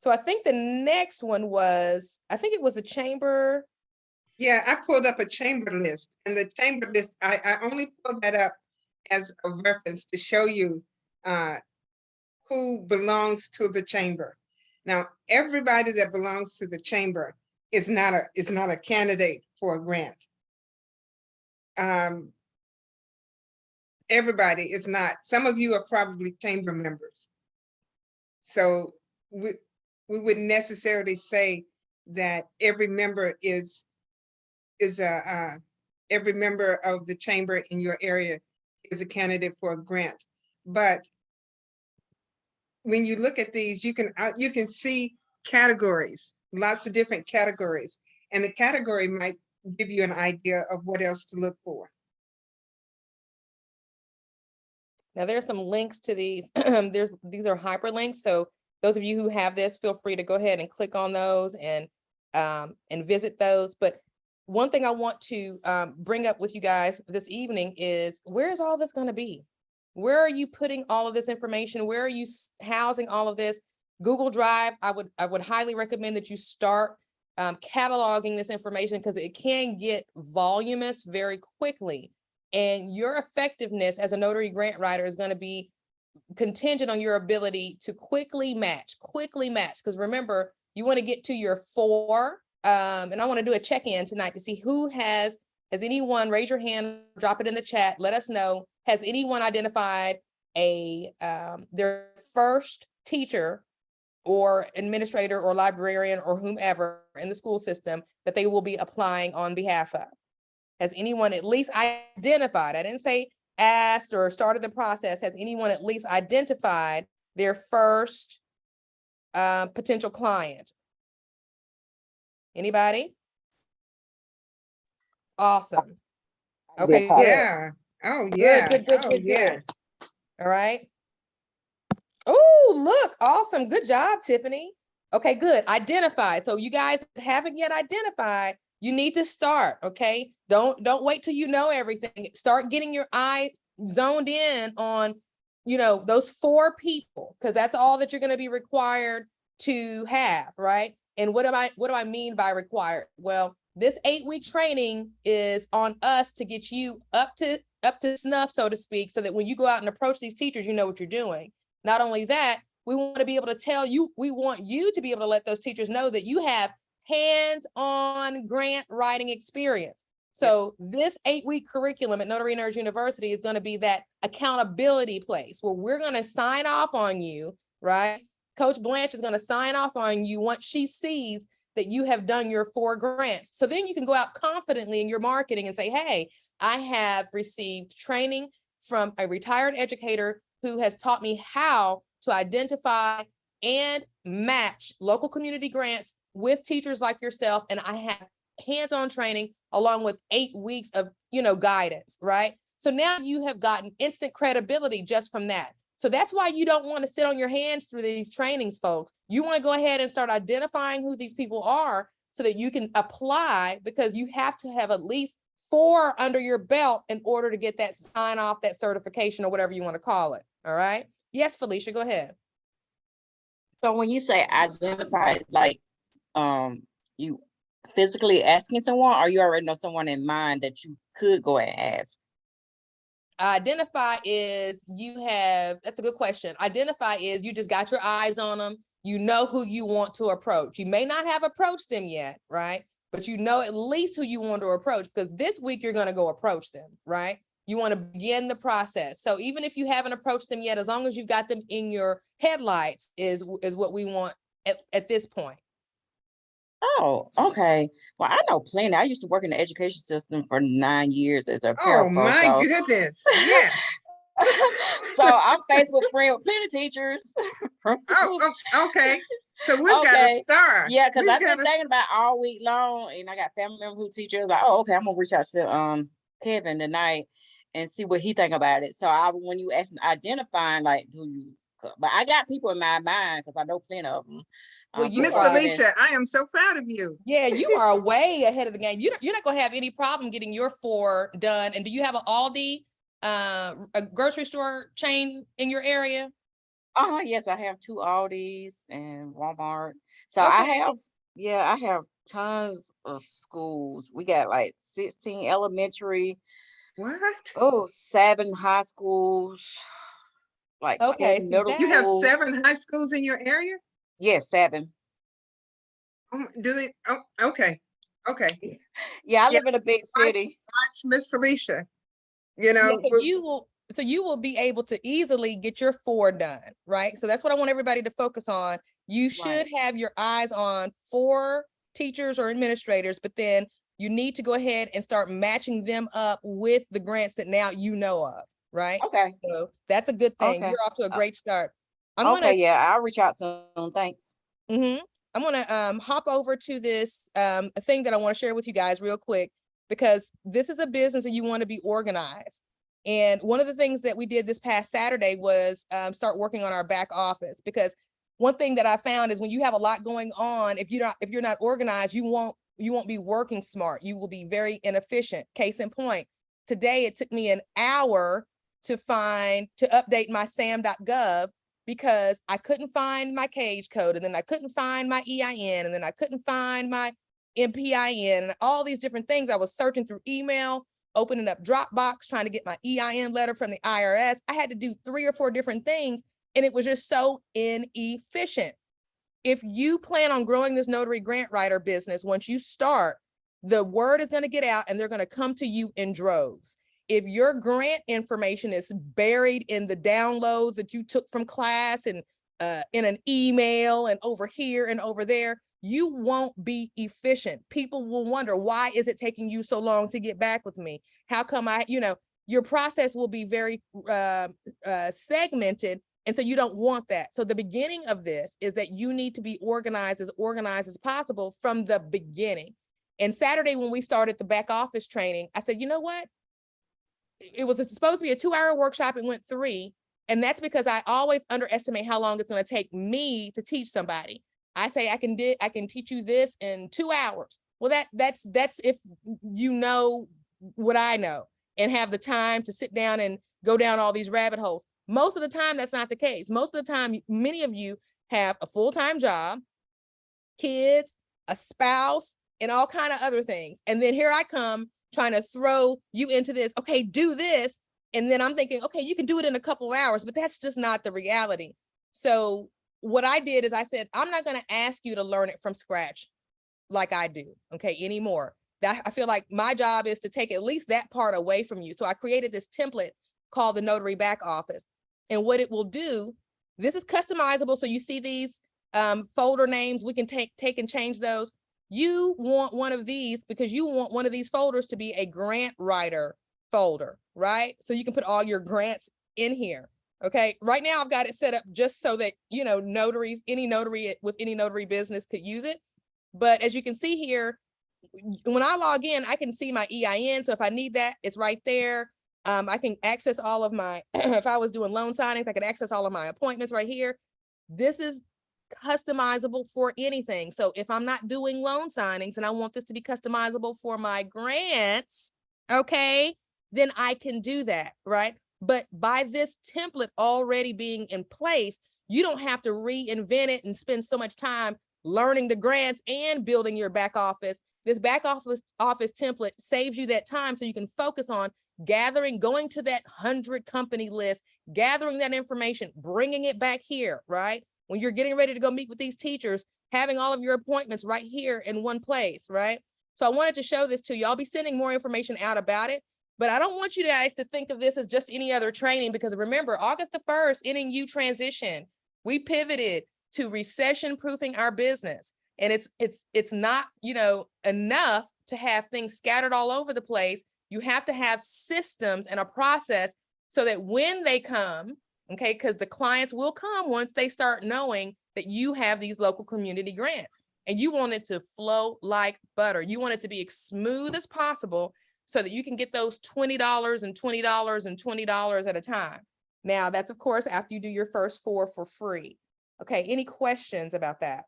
So I think the next one was, I think it was the chamber. Yeah, I pulled up a chamber list, and the chamber list, I only pulled that up as a reference to show you who belongs to the chamber. Now, everybody that belongs to the chamber is not a candidate for a grant. Everybody is not. Some of you are probably chamber members. So we wouldn't necessarily say that every member is every member of the chamber in your area is a candidate for a grant. But when you look at these, you can see categories, lots of different categories, and the category might give you an idea of what else to look for. Now there's some links to these. These are hyperlinks. So those of you who have this, feel free to go ahead and click on those and visit those. But one thing I want to bring up with you guys this evening is, where is all this going to be? Where are you putting all of this information? Where are you housing all of this? Google Drive, I would highly recommend that you start cataloging this information, because it can get voluminous very quickly. And your effectiveness as a notary grant writer is going to be contingent on your ability to quickly match. Because remember, you want to get to your 4. And I want to do a check-in tonight to see who has anyone, raise your hand, drop it in the chat. Let us know. Has anyone identified their first teacher or administrator or librarian or whomever in the school system that they will be applying on behalf of? Has anyone at least identified? I didn't say asked or started the process. Has anyone at least identified their first potential client? Anybody? Awesome. Okay, Tyler. good. Yeah. Oh, yeah. Good. All right. Oh, look, awesome. Good job, Tiffany. Okay, good. Identified. So you guys haven't yet identified, you need to start, okay? Don't wait till you know everything. Start getting your eye zoned in on, those 4 people, because that's all that you're going to be required to have, right? And what do I mean by required? Well, this 8-week training is on us to get you up to snuff, so to speak, so that when you go out and approach these teachers, you know what you're doing. Not only that, we want to be able to tell you, we want you to be able to let those teachers know that you have hands-on grant writing experience. So this 8-week curriculum at Notary Nerds University is going to be that accountability place where we're going to sign off on you, right? Coach Blanche is going to sign off on you once she sees that you have done your 4 grants. So then you can go out confidently in your marketing and say, hey, I have received training from a retired educator who has taught me how to identify and match local community grants with teachers like yourself. And I have hands-on training along with 8 weeks of, guidance, right? So now you have gotten instant credibility just from that. So that's why you don't want to sit on your hands through these trainings, folks. You want to go ahead and start identifying who these people are so that you can apply, because you have to have at least 4 under your belt in order to get that sign off, that certification, or whatever you want to call it. All right. Yes, Felicia, go ahead. So when you say identify, like you physically asking someone, or you already know someone in mind that you could go and ask? Identify is that's a good question. Identify is you just got your eyes on them. You know who you want to approach. You may not have approached them yet, right? But you know at least who you want to approach, because this week you're going to go approach them, right? You want to begin the process. So even if you haven't approached them yet, as long as you've got them in your headlights is what we want at this point. Oh, okay. Well, I know plenty. I used to work in the education system for 9 years as a Oh, parapro, my so goodness. Yes. so I'm Facebook friend with plenty of teachers, Oh, principals. okay. So we've got a Okay. star. Yeah, because We've I've got been thinking about all week long, and I got family members who teachers like, oh, okay, I'm gonna reach out to Kevin tonight and see what he think about it. So when you ask identifying like who you, but I got people in my mind because I know plenty of them. Well, you Miss are- Felicia, I am so proud of you. Yeah, you are way ahead of the game. You're not gonna have any problem getting your 4 done. And do you have an Aldi, a grocery store chain in your area? Yes, I have 2 Aldis and Walmart. So I have tons of schools. We got like 16 elementary, What? 7 high schools, like Okay, 10 see middle that- You have schools. 7 high schools in your area? Yes, 7. Do they? Oh, okay. Okay. Yeah, I Yeah, live in a big watch- city. Watch Miss Felicia. You Yeah, know, so you will be able to easily get your 4 done, right? So that's what I want everybody to focus on. You should have your eyes on 4 teachers or administrators, but then you need to go ahead and start matching them up with the grants that now you know of, right? Okay. So that's a good thing. Okay. You're off to a great start. I'm Okay, gonna yeah, I'll reach out soon. Thanks. I'm gonna hop over to this a thing that I want to share with you guys real quick, because this is a business and you want to be organized. And one of the things that we did this past Saturday was start working on our back office, because one thing that I found is when you have a lot going on, if you're not organized, you won't be working smart. You will be very inefficient. Case in point, today it took me an hour to update my sam.gov because I couldn't find my cage code, and then I couldn't find my EIN, and then I couldn't find my MPIN, and all these different things. I was searching through email, opening up Dropbox, trying to get my EIN letter from the IRS. I had to do 3 or 4 different things, and it was just so inefficient. If you plan on growing this notary grant writer business, once you start, the word is going to get out and they're going to come to you in droves. If your grant information is buried in the downloads that you took from class and in an email and over here and over there, you won't be efficient. People will wonder, why is it taking you so long to get back with me? How come your process will be very segmented. And so you don't want that. So the beginning of this is that you need to be organized as possible from the beginning. And Saturday, when we started the back office training, I said, you know what? It was supposed to be a 2-hour workshop. It went 3. And that's because I always underestimate how long it's going to take me to teach somebody. I say I can teach you this in 2 hours. Well, that's if you know what I know and have the time to sit down and go down all these rabbit holes. Most of the time, that's not the case. Most of the time, many of you have a full-time job, kids, a spouse, and all kind of other things. And then here I come trying to throw you into this. Okay, do this. And then I'm thinking, okay, you can do it in a couple of hours, but that's just not the reality. So what I did is I said, I'm not going to ask you to learn it from scratch like I do, okay, anymore. That I feel like my job is to take at least that part away from you. So I created this template called the Notary Back Office. And what it will do, this is customizable. So you see these folder names, we can take and change those. You want one of these because you want one of these folders to be a grant writer folder, right? So you can put all your grants in here. Okay, right now I've got it set up just so that, notaries, any notary with any notary business could use it. But as you can see here, when I log in, I can see my EIN. So if I need that, it's right there. I can access all of my, if I was doing loan signings, I could access all of my appointments right here. This is customizable for anything. So if I'm not doing loan signings and I want this to be customizable for my grants, okay, then I can do that, right? But by this template already being in place, you don't have to reinvent it and spend so much time learning the grants and building your back office. This back office template saves you that time so you can focus on going to that 100 company list, gathering that information, bringing it back here, right? When you're getting ready to go meet with these teachers, having all of your appointments right here in one place, right? So I wanted to show this to you. I'll be sending more information out about it, but I don't want you guys to think of this as just any other training, because remember, August the 1st, NNU transition, we pivoted to recession proofing our business. And it's not, you know, enough to have things scattered all over the place. You have to have systems and a process so that when they come, okay, because the clients will come once they start knowing that you have these local community grants, and you want it to flow like butter. You want it to be as smooth as possible so that you can get those $20 and $20 and $20 at a time. Now, that's of course after you do your first 4 for free. Okay, any questions about that?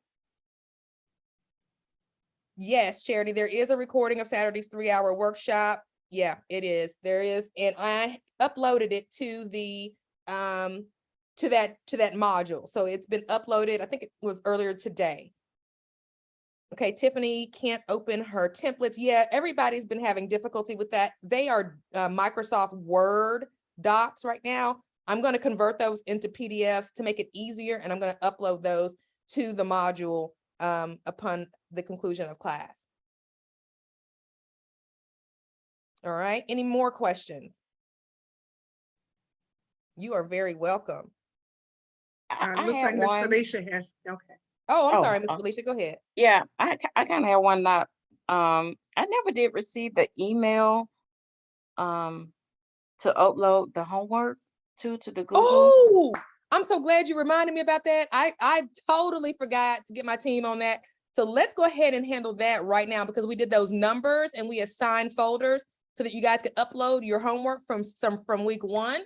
Yes, Charity, there is a recording of Saturday's 3-hour workshop. Yeah, it is. There is, and I uploaded it to the to that module. So it's been uploaded. I think it was earlier today. Okay, Tiffany can't open her templates yet. Everybody's been having difficulty with that. They are Microsoft Word docs right now. I'm going to convert those into PDFs to make it easier, and I'm going to upload those to the module upon the conclusion of class. All right, any more questions? You are very welcome. I Looks had like Miss one. Felicia has, okay. Oh, I'm Oh, sorry, Ms. oh. Felicia, go ahead. Yeah, I kind of have one that I never did receive the email to upload the homework to the Google. Oh, I'm so glad you reminded me about that. I totally forgot to get my team on that. So let's go ahead and handle that right now, because we did those numbers and we assigned folders so that you guys could upload your homework from week 1.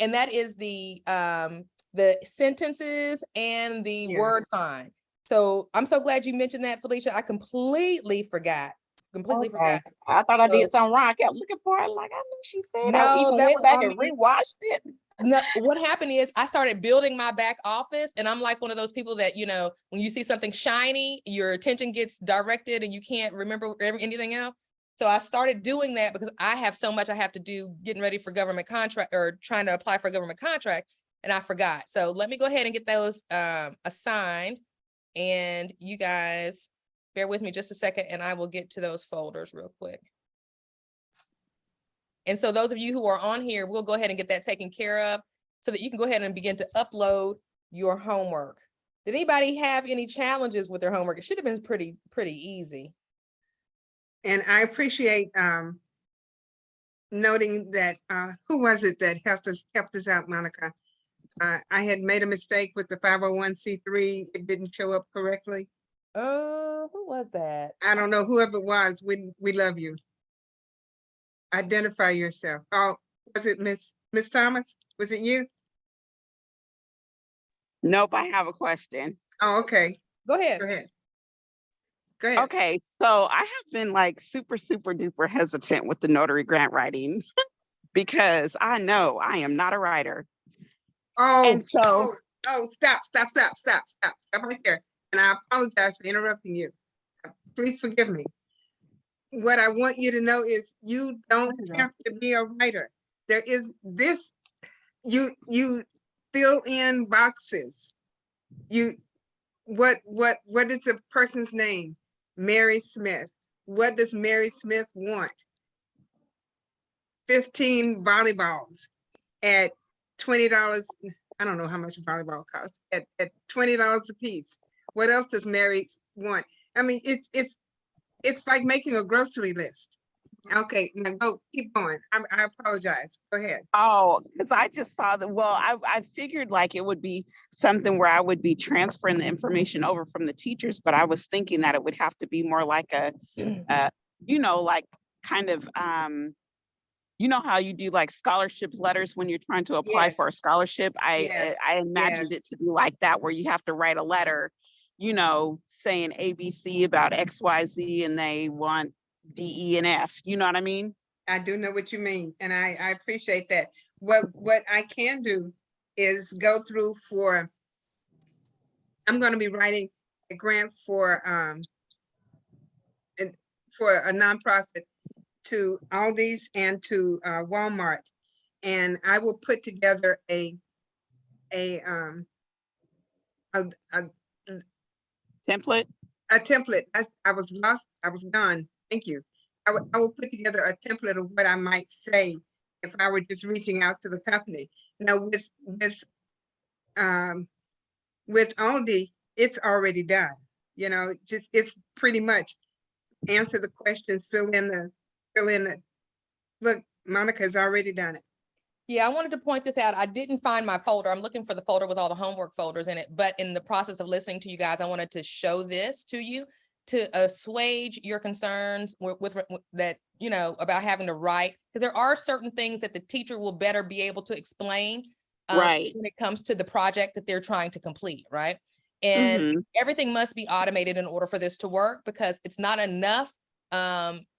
And that is the sentences and the Yeah. word find. So I'm so glad you mentioned that, Felicia. I completely forgot. Completely forgot. I thought I So- did something wrong. I kept looking for it, like I knew she said. No, I even that went was back on and me. rewatched it. No, what happened is I started building my back office, and I'm like one of those people that, you know, when you see something shiny, your attention gets directed and you can't remember anything else. So I started doing that because I have so much I have to do getting ready for government contract or trying to apply for a government contract, and I forgot. So let me go ahead and get those assigned, and you guys bear with me just a second and I will get to those folders real quick. And so those of you who are on here, we'll go ahead and get that taken care of so that you can go ahead and begin to upload your homework. Did anybody have any challenges with their homework? It should have been pretty easy. And I appreciate noting that, who was it that helped us out, Monica? I had made a mistake with the 501c3. It didn't show up correctly. Who was that? I don't know, whoever it was, we love you. Identify yourself. Oh, was it Miss Thomas? Was it you? Nope, I have a question. Oh, okay. Go ahead. Go ahead. Go ahead. Okay, so I have been like super duper hesitant with the notary grant writing because I know I am not a writer. Oh, And so stop right there. And I apologize for interrupting you. Please forgive me. What I want you to know is you don't have to be a writer. There is this, you fill in boxes. What is a person's name? Mary Smith. What does Mary Smith want? 15 volleyballs at $20. I don't know how much a volleyball costs, at $20 a piece. What else does Mary want? I mean, it's like making a grocery list. Okay, now go, keep going. I apologize. Go ahead. oh, because I just saw that. Well, I figured like it would be something where I would be transferring the information over from the teachers, but I was thinking that it would have to be more like a you know, like kind of you know how you do like scholarship letters when you're trying to apply Yes. for a scholarship? Yes, I imagined yes. it to be like that, where you have to write a letter, you know, saying ABC about XYZ and they want D, E, and F. You know what I mean? I do know what you mean, and I appreciate that. What I can do is go through for, I'm going to be writing a grant for a nonprofit to Aldi's and to Walmart, and I will put together a Template? template. I was lost. I was gone. Thank you. I will put together a template of what I might say if I were just reaching out to the company. Now with Aldi, it's already done. You know, just, it's pretty much answer the questions, fill in the, look, Monica's already done it. Yeah, I wanted to point this out. I didn't find my folder. I'm looking for the folder with all the homework folders in it, but in the process of listening to you guys, I wanted to show this to you to assuage your concerns with that, you know, about having to write, because there are certain things that the teacher will better be able to explain Right. when it comes to the project that they're trying to complete, right? And Mhm. everything must be automated in order for this to work, because it's not enough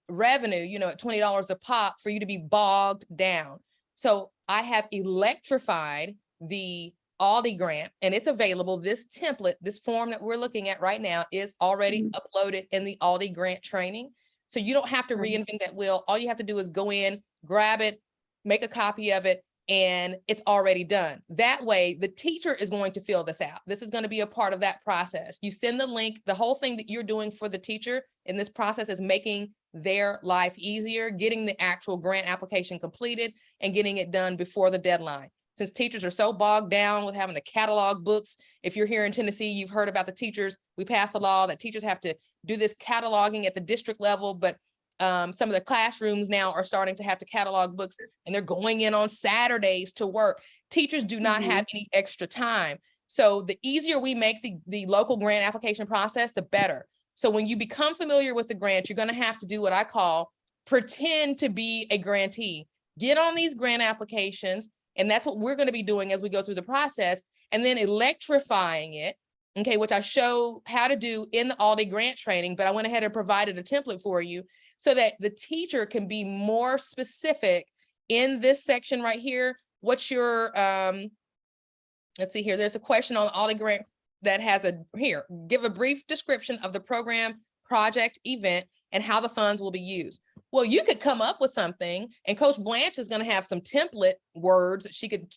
revenue, you know, at $20 a pop for you to be bogged down. So I have electrified the Aldi grant, and it's available. This template, this form that we're looking at right now is already uploaded in the Aldi grant training. So you don't have to reinvent that wheel. All you have to do is go in, grab it, make a copy of it, and it's already done. That way, the teacher is going to fill this out. This is going to be a part of that process. You send the link. The whole thing that you're doing for the teacher in this process is making their life easier, getting the actual grant application completed and getting it done before the deadline. Since teachers are so bogged down with having to catalog books, if you're here in Tennessee, you've heard about the teachers. We passed a law that teachers have to do this cataloging at the district level, but some of the classrooms now are starting to have to catalog books, and they're going in on Saturdays to work. Teachers do not have any extra time. So the easier we make the local grant application process, the better. So when you become familiar with the grant, you're going to have to do what I call pretend to be a grantee. Get on these grant applications, and that's what we're going to be doing as we go through the process, and then electrifying it, okay, which I show how to do in the Aldi grant training, but I went ahead and provided a template for you so that the teacher can be more specific in this section right here. What's your, let's see here, there's a question on Aldi grant that has give a brief description of the program, project, event, and how the funds will be used. Well, you could come up with something, and Coach Blanche is going to have some template words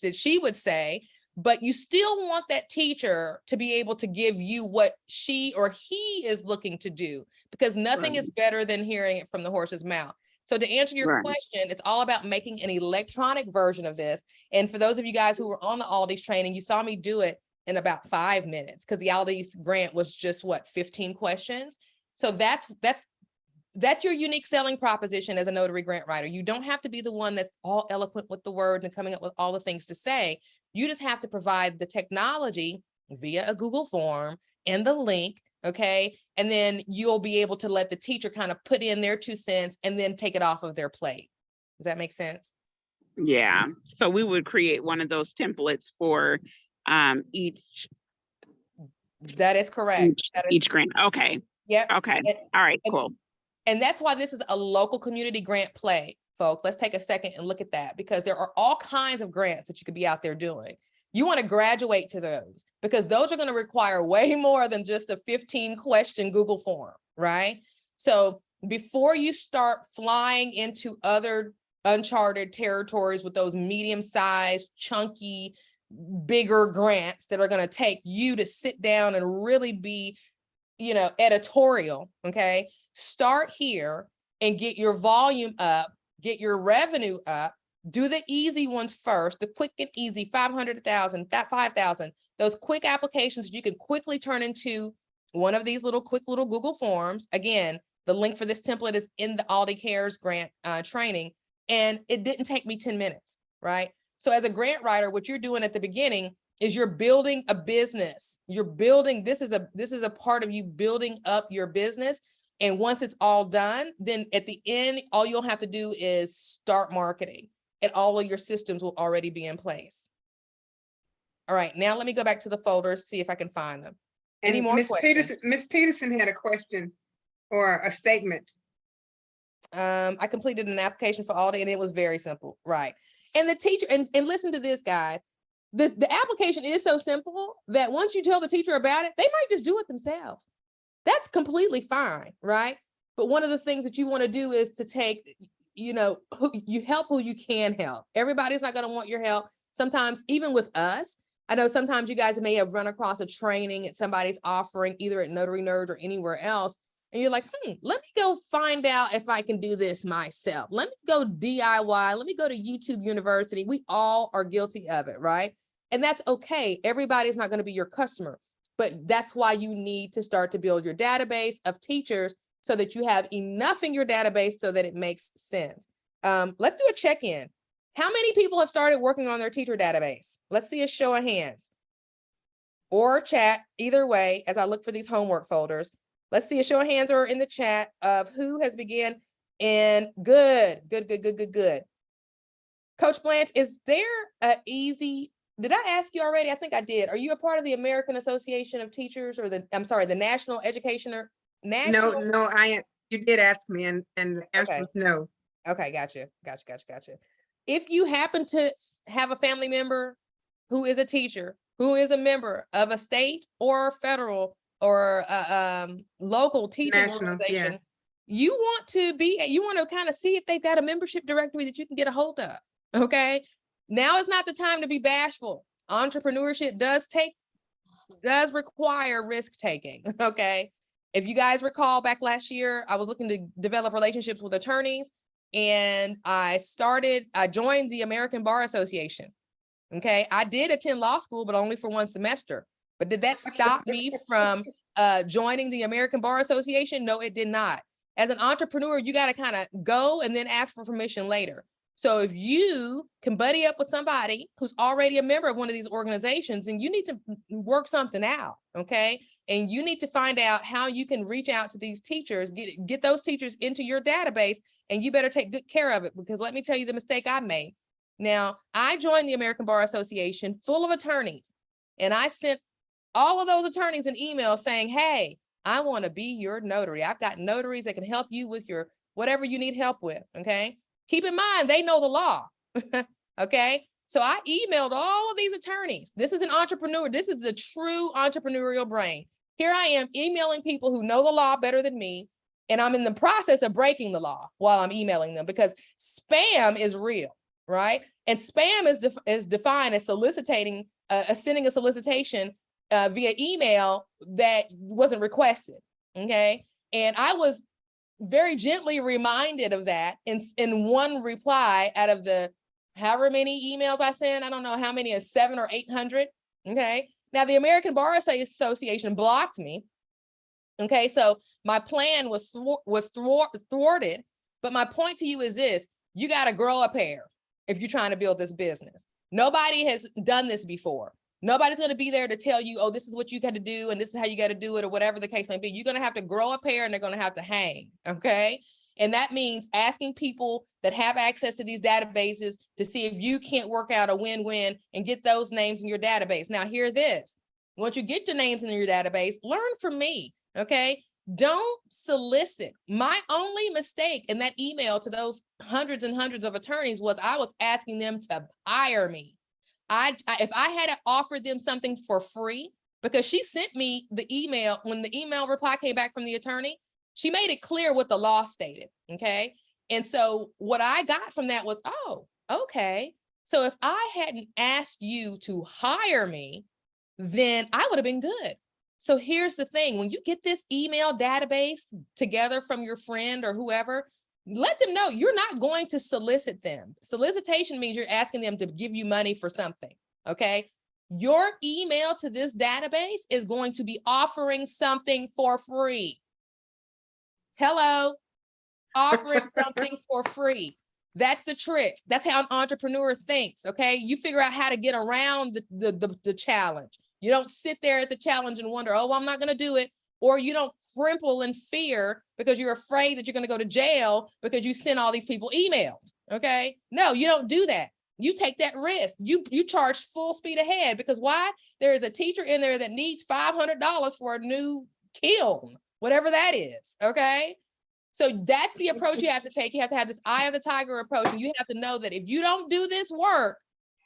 that she would say, but you still want that teacher to be able to give you what she or he is looking to do, because nothing is better than hearing it from the horse's mouth. So to answer your question, it's all about making an electronic version of this. And for those of you guys who were on the Aldi's training, you saw me do it in about 5 minutes, because the Aldi's grant was just 15 questions. So that's your unique selling proposition as a notary grant writer. You don't have to be the one that's all eloquent with the words and coming up with all the things to say. You just have to provide the technology via a Google form and the link, okay? And then you'll be able to let the teacher kind of put in their 2 cents and then take it off of their plate. Does that make sense? Yeah. So we would create one of those templates for each. That is correct. Each grant. Okay. Yeah. Okay. All right, cool. And that's why this is a local community grant play, folks. Let's take a second and look at that, because there are all kinds of grants that you could be out there doing. You want to graduate to those, because those are going to require way more than just a 15-question Google form, right? So before you start flying into other uncharted territories with those medium-sized, chunky, bigger grants that are going to take you to sit down and really be, you know, editorial, okay? Start here and get your volume up, get your revenue up, do the easy ones first, the quick and easy, 500, 1,000, 5,000, those quick applications you can quickly turn into one of these quick little Google forms. Again, the link for this template is in the Aldi Cares grant training, and it didn't take me 10 minutes, right? So as a grant writer, what you're doing at the beginning is you're building a business. You're building, this is a part of you building up your business. And once it's all done, then at the end, all you'll have to do is start marketing, and all of your systems will already be in place. All right, now let me go back to the folders, see if I can find them. Any more questions? Ms. Peterson had a question or a statement. I completed an application for Aldi, and it was very simple, right? And the teacher, and listen to this, guys. The application is so simple that once you tell the teacher about it, they might just do it themselves. That's completely fine, right? But one of the things that you want to do is to take, you know, you help who you can help. Everybody's not going to want your help. Sometimes, even with us, I know sometimes you guys may have run across a training that somebody's offering either at Notary Nerds or anywhere else. And you're like, let me go find out if I can do this myself. Let me go DIY. Let me go to YouTube University. We all are guilty of it, right? And that's okay. Everybody's not going to be your customer. but that's why you need to start to build your database of teachers so that you have enough in your database so that it makes sense. Let's do a check-in. How many people have started working on their teacher database? Let's see a show of hands or chat, either way, as I look for these homework folders. Let's see a show of hands or in the chat of who has began. And good. Coach Blanche, is there a easy, did I ask you already? I think I did. Are you a part of the American Association of Teachers or the National Education or National? No, you did ask me and the answer Okay. was no. Okay, gotcha. If you happen to have a family member who is a teacher, who is a member of a state or federal or local teaching National, organization, you want to kind of see if they've got a membership directory that you can get a hold of. Okay. Now is not the time to be bashful. Entrepreneurship does require risk taking. Okay. If you guys recall back last year, I was looking to develop relationships with attorneys, and I joined the American Bar Association. Okay. I did attend law school, but only for one semester. But did that stop me from joining the American Bar Association? No, it did not. As an entrepreneur, you got to kind of go and then ask for permission later. So if you can buddy up with somebody who's already a member of one of these organizations, then you need to work something out, okay? And you need to find out how you can reach out to these teachers, get those teachers into your database, and you better take good care of it, because let me tell you the mistake I made. Now, I joined the American Bar Association full of attorneys, and I sent all of those attorneys an email saying, hey, I want to be your notary. I've got notaries that can help you with your whatever you need help with, okay? Keep in mind, they know the law, okay? So I emailed all of these attorneys. This is an entrepreneur. This is the true entrepreneurial brain. Here I am emailing people who know the law better than me, and I'm in the process of breaking the law while I'm emailing them, because spam is real, right? And spam is defined as sending a solicitation via email that wasn't requested, okay? And I was very gently reminded of that in one reply out of the however many emails I sent. I don't know how many, 700 or 800, okay? Now, the American Bar Association blocked me, okay? So my plan was thwarted, but my point to you is this: you got to grow a pair if you're trying to build this business. Nobody has done this before. Nobody's going to be there to tell you, oh, this is what you got to do, and this is how you got to do it, or whatever the case may be. You're going to have to grow a pair, and they're going to have to hang, okay? And that means asking people that have access to these databases to see if you can't work out a win-win and get those names in your database. Now, hear this. Once you get your names in your database, learn from me, okay? Don't solicit. My only mistake in that email to those hundreds and hundreds of attorneys was I was asking them to hire me. If I had offered them something for free, because she sent me the email, when the email reply came back from the attorney, she made it clear what the law stated, okay? And so what I got from that was, oh, okay. So if I hadn't asked you to hire me, then I would have been good. So here's the thing: when you get this email database together from your friend or whoever, let them know you're not going to solicit them. Solicitation means you're asking them to give you money for something, okay? Your email to this database is going to be offering something for free. Hello, offering something for free. That's the trick. That's how an entrepreneur thinks, okay? You figure out how to get around the challenge. You don't sit there at the challenge and wonder, oh, well, I'm not going to do it. Or you don't crumple in fear because you're afraid that you're going to go to jail because you sent all these people emails, okay? No, you don't do that. You take that risk. You charge full speed ahead, because why? There is a teacher in there that needs $500 for a new kiln, whatever that is, okay? So that's the approach you have to take. You have to have this eye of the tiger approach, and you have to know that if you don't do this work,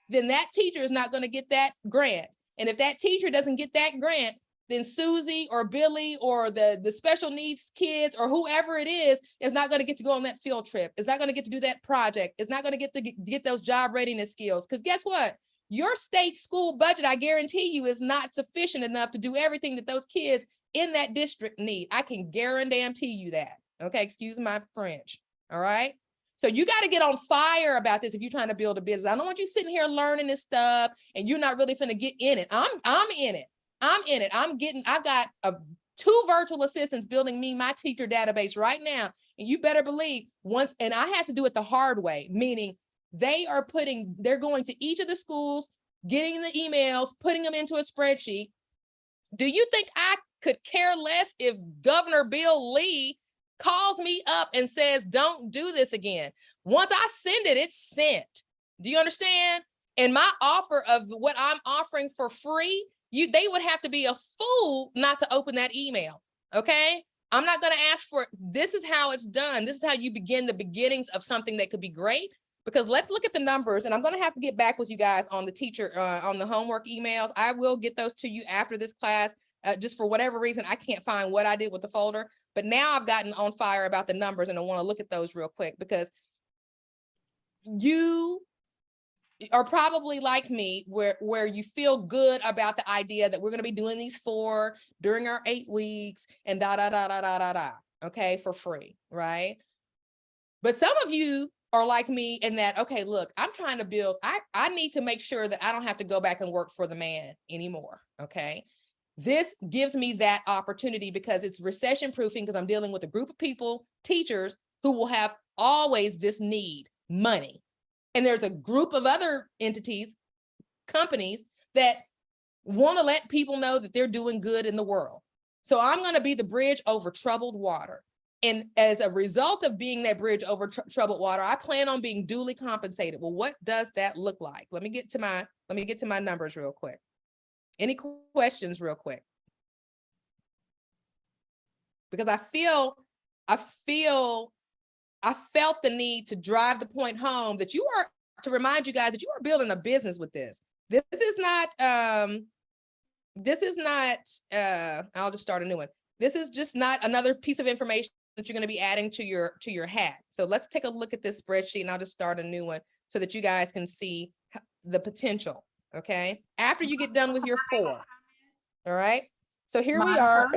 then that teacher is not going to get that grant. And if that teacher doesn't get that grant, then Susie or Billy or the special needs kids or whoever it is not going to get to go on that field trip. Is not going to get to do that project. Is not going to get those job readiness skills. Because guess what? Your state school budget, I guarantee you, is not sufficient enough to do everything that those kids in that district need. I can guarantee you that. Okay, excuse my French. All right. So you got to get on fire about this if you're trying to build a business. I don't want you sitting here learning this stuff and you're not really finna get in it. I'm in it. I'm in it. I've got 2 virtual assistants building me my teacher database right now. And you better believe and I have to do it the hard way, meaning they're going to each of the schools, getting the emails, putting them into a spreadsheet. Do you think I could care less if Governor Bill Lee calls me up and says, don't do this again? Once I send it, it's sent. Do you understand? And my offer of what I'm offering for free, they would have to be a fool not to open that email. Okay. I'm not going to ask for it. This is how it's done. This is how you begin the beginnings of something that could be great. Because let's look at the numbers, and I'm going to have to get back with you guys on the teacher, on the homework emails. I will get those to you after this class. Just for whatever reason, I can't find what I did with the folder, but now I've gotten on fire about the numbers, and I want to look at those real quick, because you are probably like me, where you feel good about the idea that we're going to be doing these 4 during our 8 weeks and okay, for free, right? But some of you are like me in that, okay, look, I'm trying to build, I need to make sure that I don't have to go back and work for the man anymore, okay? This gives me that opportunity because it's recession proofing, because I'm dealing with a group of people, teachers, who will have always this need, money. And there's a group of other entities, companies, that want to let people know that they're doing good in the world. So I'm going to be the bridge over troubled water. And as a result of being that bridge over troubled water, I plan on being duly compensated. Well, what does that look like? Let me get to my numbers real quick. Any questions real quick? Because I felt the need to drive the point home that to remind you guys that you are building a business with this. This is not, I'll just start a new one. This is just not another piece of information that you're going to be adding to your hat. So let's take a look at this spreadsheet, and I'll just start a new one so that you guys can see the potential. Okay. After you get done with your 4. All right. So here we are.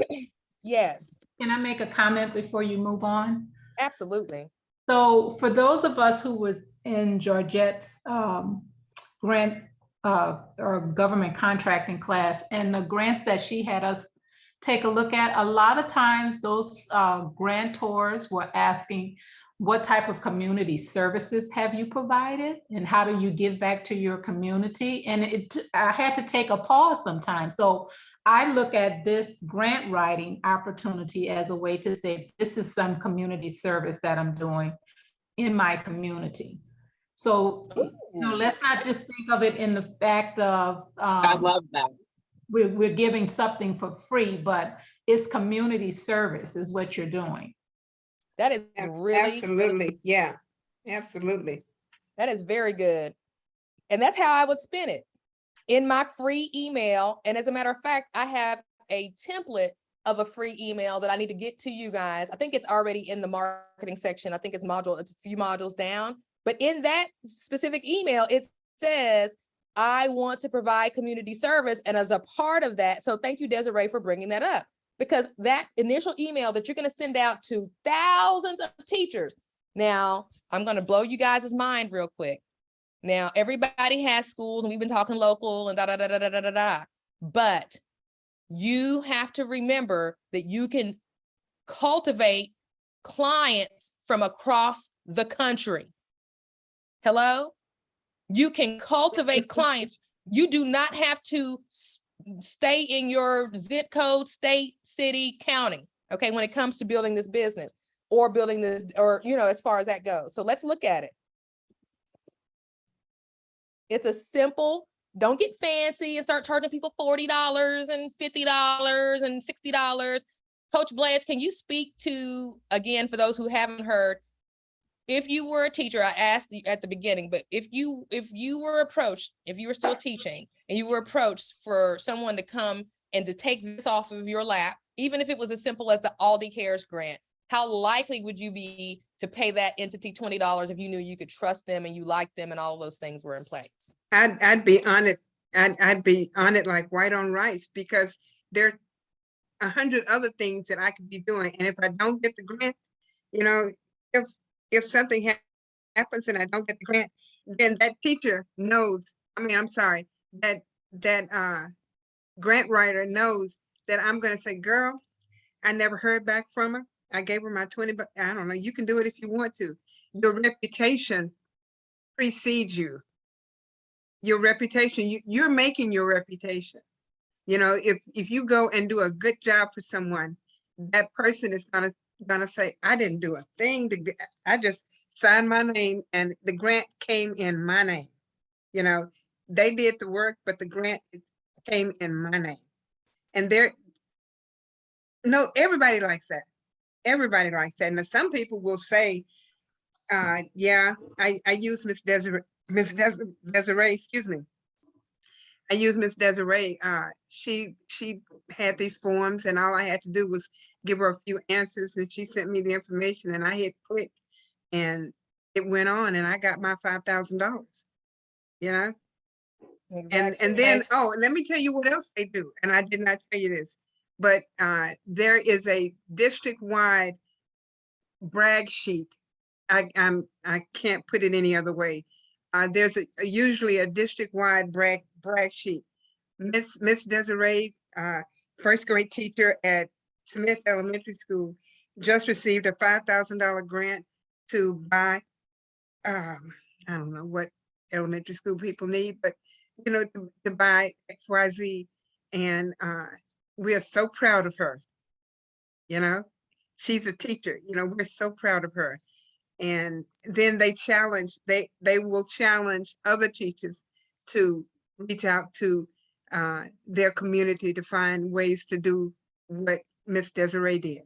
Yes. Can I make a comment before you move on? Absolutely. So for those of us who was in Georgette's grant or government contracting class, and the grants that she had us take a look at, a lot of times those grantors were asking, what type of community services have you provided, and how do you give back to your community? And I had to take a pause sometimes. So I look at this grant writing opportunity as a way to say, this is some community service that I'm doing in my community. So, let's not just think of it in the fact of, I love that. We're giving something for free, but it's community service is what you're doing. That is really, absolutely. Yeah, absolutely. That is very good. And that's how I would spin it in my free email. And as a matter of fact, I have a template of a free email that I need to get to you guys. I think it's already in the marketing section. I think it's a few modules down, but in that specific email, it says, I want to provide community service. And as a part of that, so thank you, Desiree, for bringing that up, because that initial email that you're going to send out to thousands of teachers. Now, I'm going to blow you guys' mind real quick. Now, everybody has schools, and we've been talking local and but you have to remember that you can cultivate clients from across the country. Hello? You can cultivate clients. You do not have to stay in your zip code, state, city, county, okay, when it comes to building this business or building this, or, as far as that goes. So let's look at it. It's a simple, don't get fancy and start charging people $40 and $50 and $60. Coach Blanche, can you speak to, again, for those who haven't heard, if you were a teacher, I asked you at the beginning, but if you were approached, if you were still teaching and you were approached for someone to come and to take this off of your lap, even if it was as simple as the Aldi Cares grant, how likely would you be to pay that entity $20 if you knew you could trust them and you liked them and all those things were in place? I'd be on it. I'd be on it like white on rice, because there are 100 other things that I could be doing. And if I don't get the grant, if something happens and I don't get the grant, then that teacher knows, that grant writer knows that I'm gonna say, girl, I never heard back from her. I gave her my 20, but I don't know, you can do it if you want to. Your reputation precedes you. Your reputation, you're making your reputation. You know, if you go and do a good job for someone, that person is gonna say, I didn't do a thing to get, I just signed my name and the grant came in my name. You know, they did the work, but the grant came in my name. And no, everybody likes that. Everybody likes that. Now, some people will say, yeah, I use Desiree, excuse me. I use Miss Desiree. She had these forms and all I had to do was give her a few answers and she sent me the information and I hit click and it went on and I got my $5,000, you know? And then, oh, let me tell you what else they do. And I did not tell you this, but there is a district-wide brag sheet. I can't put it any other way. There's usually a district-wide brag sheet. Miss Desiree, first grade teacher at Smith Elementary School, just received a $5,000 grant to buy, I don't know what elementary school people need, but you know, to buy XYZ. And we are so proud of her. You know, she's a teacher, you know, we're so proud of her. And then they will challenge other teachers to reach out to their community to find ways to do what Miss Desiree did.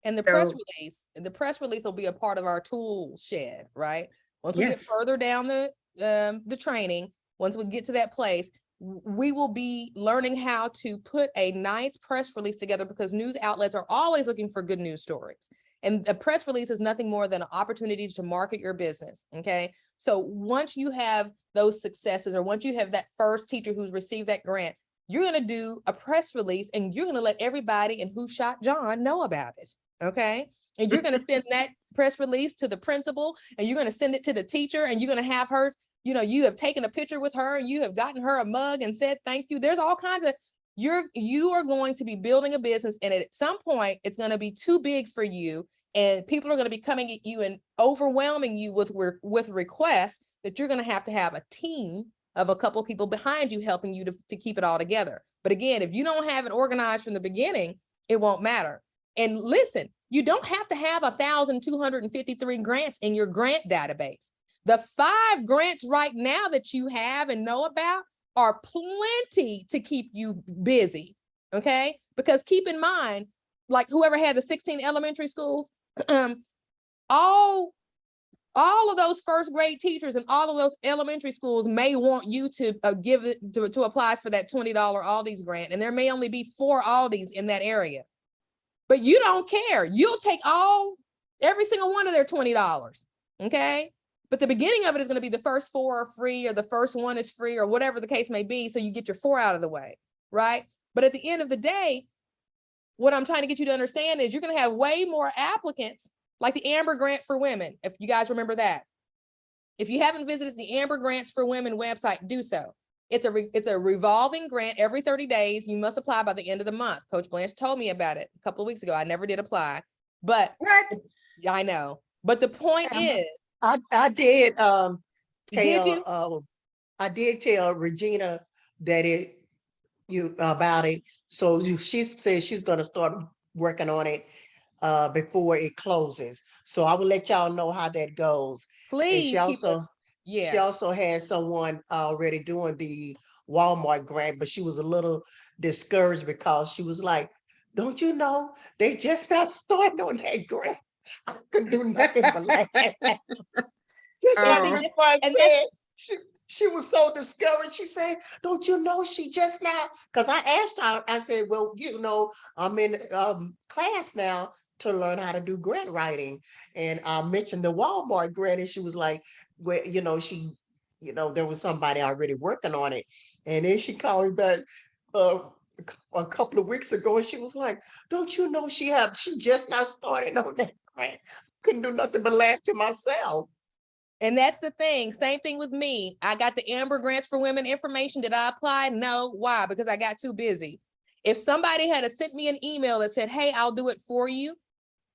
And the press release will be a part of our tool shed, right? Once we get Yes. further down the training, once we get to that place, we will be learning how to put a nice press release together because news outlets are always looking for good news stories. And a press release is nothing more than an opportunity to market your business, okay? So once you have those successes or once you have that first teacher who's received that grant, you're gonna do a press release and you're gonna let everybody in Who Shot John know about it, okay? And you're gonna send that press release to the principal and you're gonna send it to the teacher and you're gonna have her, you know, you have taken a picture with her and you have gotten her a mug and said thank you. There's all kinds of, you are going to be building a business and at some point it's going to be too big for you and people are going to be coming at you and overwhelming you with requests that you're going to have a team of a couple of people behind you helping you to keep it all together. But again, if you don't have it organized from the beginning, it won't matter. And listen, you don't have to have 1,253 grants in your grant database. The 5 grants right now that you have and know about are plenty to keep you busy, okay? Because keep in mind, like whoever had the 16 elementary schools, all of those first grade teachers and all of those elementary schools may want you to give it to apply for that $20 Aldi's grant, and there may only be 4 Aldi's in that area. But you don't care. You'll take every single one of their $20, okay? But the beginning of it is going to be the first 4 are free or the first one is free or whatever the case may be. So you get your 4 out of the way, right? But at the end of the day, what I'm trying to get you to understand is you're going to have way more applicants like the Amber Grant for Women. If you guys remember that. If you haven't visited the Amber Grants for Women website, do so. It's a revolving grant every 30 days. You must apply by the end of the month. Coach Blanche told me about it a couple of weeks ago. I never did apply, but What? I know. But the point is, I did Did I did tell Regina that about it. So she said she's gonna start working on it before it closes. So I will let y'all know how that goes. And please she keep also us- yeah. she also had someone already doing the Walmart grant, but she was a little discouraged because she was like, don't you know, they just not starting on that grant. I couldn't do nothing but laugh. Just Oh. like that's why I And said she was so discouraged. She said, don't you know she just now? Because I asked her, I said, well, you know, I'm in class now to learn how to do grant writing. And I mentioned the Walmart grant, and she was like, well, you know, there was somebody already working on it. And then she called me back a couple of weeks ago, and she was like, don't you know she just now started on that grant? Couldn't do nothing but laugh to myself. And that's the thing. Same thing with me. I got the Amber Grants for Women information. Did I apply? No. Why? Because I got too busy. If somebody had sent me an email that said, hey, I'll do it for you,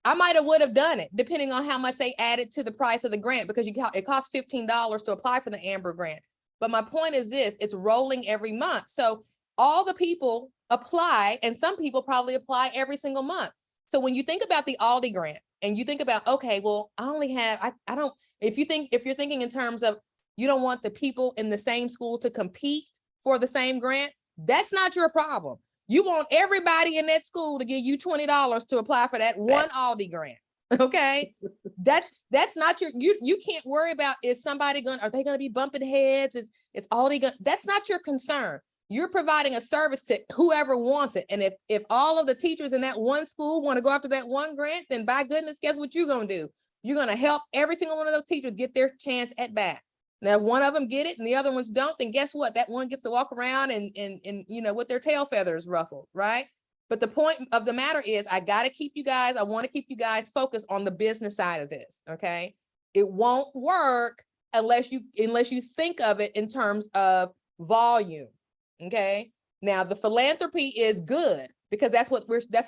I might have would have done it, depending on how much they added to the price of the grant, because it costs $15 to apply for the Amber Grant. But my point is this, it's rolling every month. So all the people apply, and some people probably apply every single month. So when you think about the Aldi grant and you think about, okay, well, I only have, I don't, if you're thinking in terms of you don't want the people in the same school to compete for the same grant, that's not your problem. You want everybody in that school to give you $20 to apply for that one Aldi grant. Okay. That's not you can't worry about, are they gonna be bumping heads? Is Aldi gonna, that's not your concern. You're providing a service to whoever wants it. And if all of the teachers in that one school want to go after that one grant, then by goodness, guess what you're gonna do? You're gonna help every single one of those teachers get their chance at bat. Now, if one of them get it and the other ones don't, then guess what? That one gets to walk around and with their tail feathers ruffled, right? But the point of the matter is, I want to keep you guys focused on the business side of this, okay? It won't work unless you think of it in terms of volume, okay? Now, the philanthropy is good because that's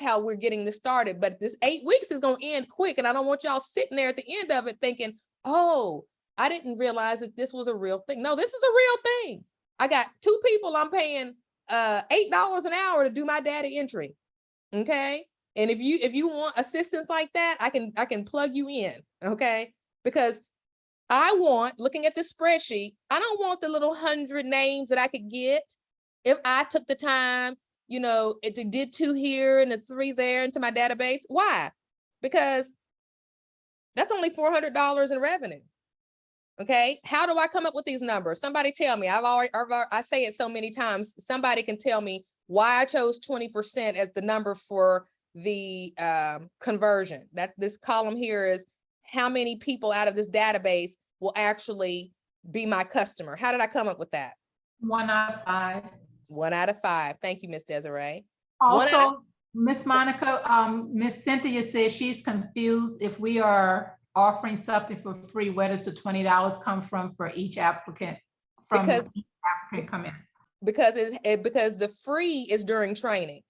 how we're getting this started. But this 8 weeks is going to end quick, and I don't want y'all sitting there at the end of it thinking, oh, I didn't realize that this was a real thing. No, this is a real thing. I got 2 people I'm paying $8 an hour to do my data entry. Okay. And if you want assistance like that, I can plug you in. Okay. Because looking at this spreadsheet, I don't want the little 100 names that I could get if I took the time, it did 2 here and a 3 there into my database. Why? Because that's only $400 in revenue. Okay, how do I come up with these numbers? Somebody tell me. I say it so many times. Somebody can tell me why I chose 20% as the number for the conversion. That this column here is how many people out of this database will actually be my customer. How did I come up with that? 1 out of 5. 1 out of 5. Thank you, Miss Desiree. Also, Miss Monica, Miss Cynthia says she's confused if we are offering something for free, where does the $20 come from for each applicant? Because the free is during training.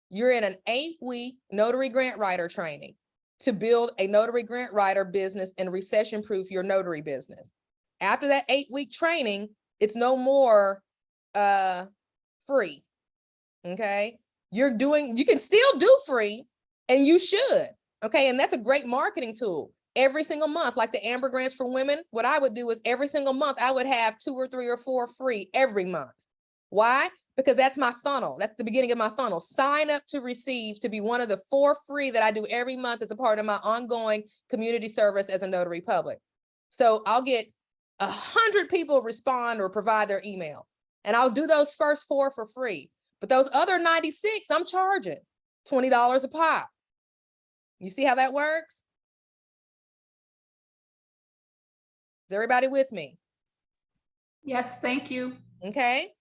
You're in an 8-week notary grant writer training to build a notary grant writer business and recession-proof your notary business. After that 8-week training, it's no more free. Okay, you can still do free, and you should. Okay, and that's a great marketing tool. Every single month, like the Amber Grants for Women, what I would do is every single month, I would have 2 or 3 or 4 free every month. Why? Because that's my funnel. That's the beginning of my funnel. Sign up to receive to be one of the 4 free that I do every month as a part of my ongoing community service as a notary public. So I'll get 100 people respond or provide their email, and I'll do those first 4 for free. But those other 96, I'm charging $20 a pop. You see how that works? Is everybody with me? Yes, thank you. Okay.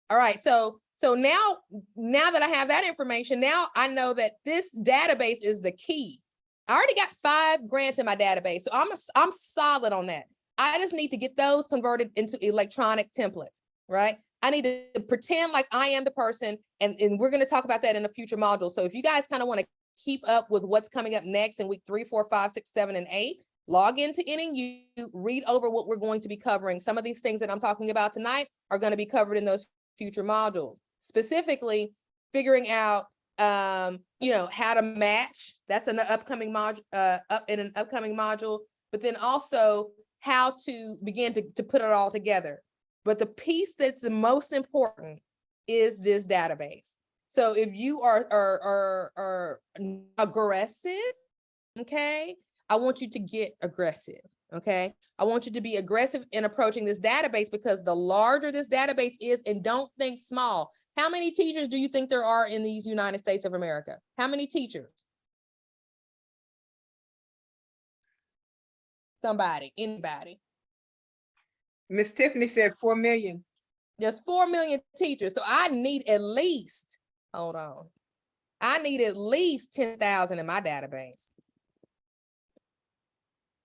All right. So now that I have that information, now I know that this database is the key. I already got 5 grants in my database, so I'm solid on that. I just need to get those converted into electronic templates, right? I need to pretend like I am the person, and we're going to talk about that in a future module. So if you guys kind of want to keep up with what's coming up next in week 3, 4, 5, 6, 7, and 8, log into NNU, read over what we're going to be covering. Some of these things that I'm talking about tonight are going to be covered in those future modules, specifically figuring out, how to match. That's an upcoming module, but then also how to begin to put it all together. But the piece that's the most important is this database. So if you are aggressive, okay, I want you to get aggressive, okay? I want you to be aggressive in approaching this database, because the larger this database is, and don't think small. How many teachers do you think there are in these United States of America? How many teachers? Somebody, anybody? Miss Tiffany said 4 million. There's 4 million teachers. So I need at least, hold on. I need at least 10,000 in my database.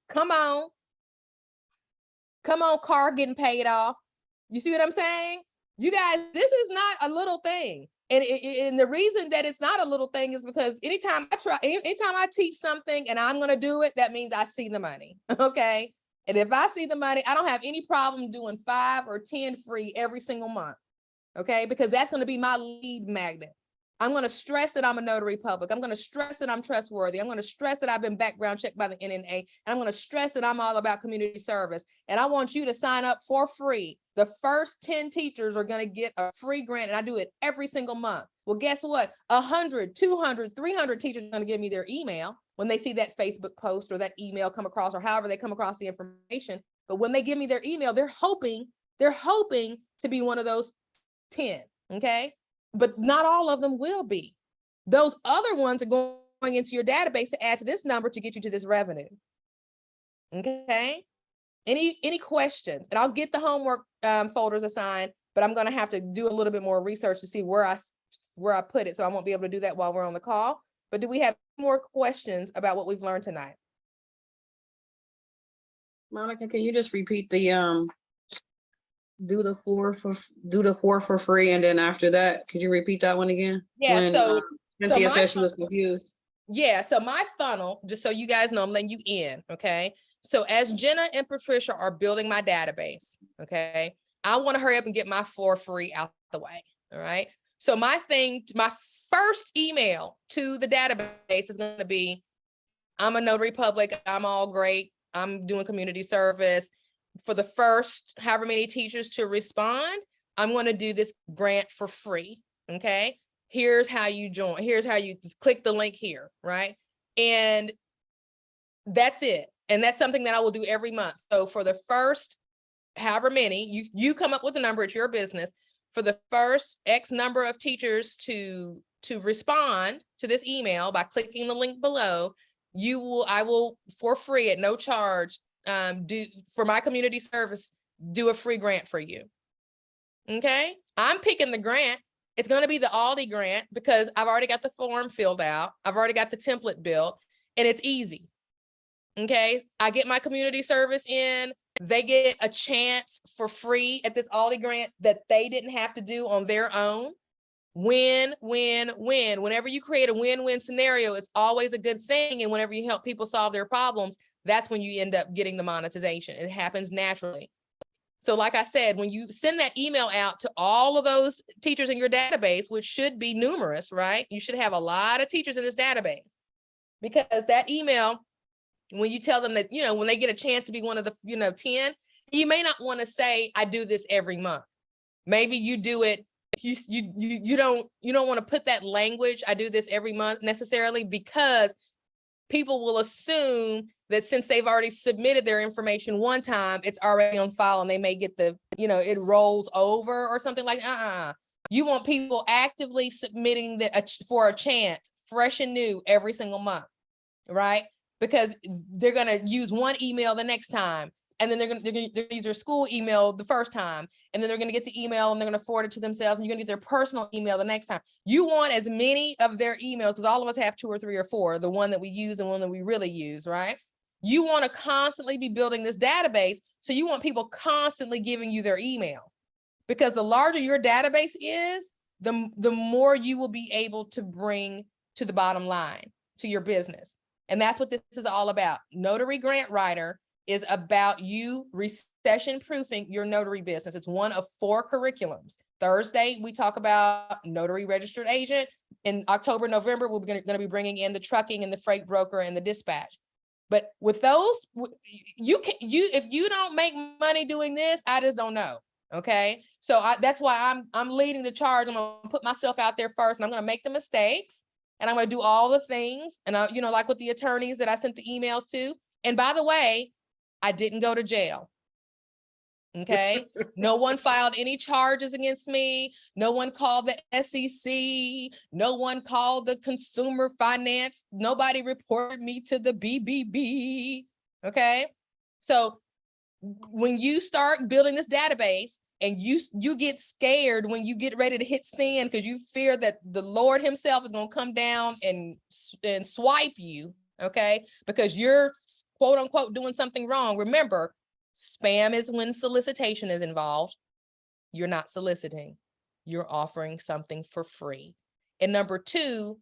Come on. Come on, car getting paid off. You see what I'm saying? You guys, this is not a little thing. And the reason that it's not a little thing is because anytime I teach something and I'm going to do it, that means I see the money. Okay. And if I see the money, I don't have any problem doing 5 or 10 free every single month. Okay. Because that's going to be my lead magnet. I'm going to stress that I'm a notary public. I'm going to stress that I'm trustworthy. I'm going to stress that I've been background checked by the NNA. And I'm going to stress that I'm all about community service. And I want you to sign up for free. The first 10 teachers are going to get a free grant, and I do it every single month. Well, guess what? 100, 200, 300 teachers are going to give me their email when they see that Facebook post or that email come across, or however they come across the information. But when they give me their email, they're hoping to be one of those 10. Okay. But not all of them will be. Those other ones are going into your database to add to this number to get you to this revenue. Okay. Any questions? And I'll get the homework folders assigned, but I'm going to have to do a little bit more research to see where I put it. So I won't be able to do that while we're on the call. But do we have more questions about what we've learned tonight? Monica, can you just repeat the do the four for free, and then after that, could you repeat that one again? Yeah. When, So Cynthia said she was confused. Yeah. So my funnel, just so you guys know, I'm letting you in. Okay. So as Jenna and Patricia are building my database, okay, I want to hurry up and get my 4 free out the way. All right. So my first email to the database is going to be, I'm a notary public. I'm all great. I'm doing community service. For the first however many teachers to respond, I'm going to do this grant for free. Okay. Here's how you join. Here's how you just click the link here. Right. And that's it. And that's something that I will do every month. So for the first however many, you come up with a number, it's your business. For the first X number of teachers to respond to this email by clicking the link below, I will for free at no charge do for my community service, do a free grant for you. Okay. I'm picking the grant. It's going to be the Aldi grant because I've already got the form filled out. I've already got the template built, and it's easy. Okay. I get my community service in, they get a chance for free at this Aldi grant that they didn't have to do on their own. Win, win, win. Whenever you create a win-win scenario, it's always a good thing. And whenever you help people solve their problems, that's when you end up getting the monetization. It happens naturally. So like I said, when you send that email out to all of those teachers in your database, which should be numerous, right? You should have a lot of teachers in this database, because that email, when you tell them that, when they get a chance to be one of the, 10, you may not want to say, I do this every month. Maybe you do it. You don't want to put that language, I do this every month necessarily, because people will assume that since they've already submitted their information one time, it's already on file and they may get it rolls over or something like, You want people actively submitting for a chance, fresh and new every single month, right? Because they're going to use one email the next time. And then they're going to use their school email the first time. And then they're going to get the email and they're going to forward it to themselves. And you're going to get their personal email the next time. You want as many of their emails, because all of us have 2 or 3 or 4, the one that we use, the one that we really use, right? You want to constantly be building this database. So you want people constantly giving you their email, because the larger your database is, the more you will be able to bring to the bottom line to your business. And that's what this is all about. Notary Grant Writer is about you recession proofing your notary business. It's one of 4 curriculums. Thursday, we talk about notary registered agent. In October, November, we're going to be bringing in the trucking and the freight broker and the dispatch. But with those, if you don't make money doing this, I just don't know. Okay. So that's why I'm leading the charge. I'm going to put myself out there first, and I'm going to make the mistakes, and I'm going to do all the things. And like with the attorneys that I sent the emails to. And by the way, I didn't go to jail. Okay. No one filed any charges against me. No one called the SEC. No one called the Consumer Finance. Nobody reported me to the BBB. Okay. So when you start building this database and you get scared when you get ready to hit send, because you fear that the Lord himself is going to come down and swipe you. Okay. Because you're quote unquote doing something wrong. Remember, Spam is when solicitation is involved. You're not soliciting, you're offering something for free. And number two,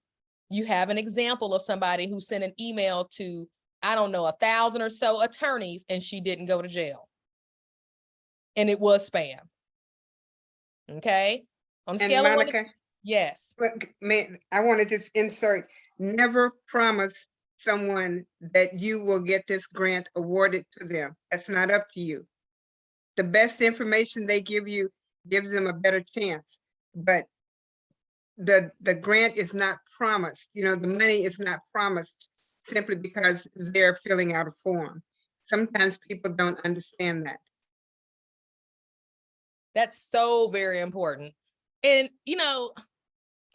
you have an example of somebody who sent an email to, I don't know, 1,000 or so attorneys and she didn't go to jail. And it was spam. Okay? On a And scale of 1 to, Monica, yes. but man, I want to just insert, never promise someone that you will get this grant awarded to them. That's not up to you. The best information they give you gives them a better chance, but the grant is not promised. You know, the money is not promised simply because they're filling out a form. Sometimes people don't understand that. That's so very important. And, you know,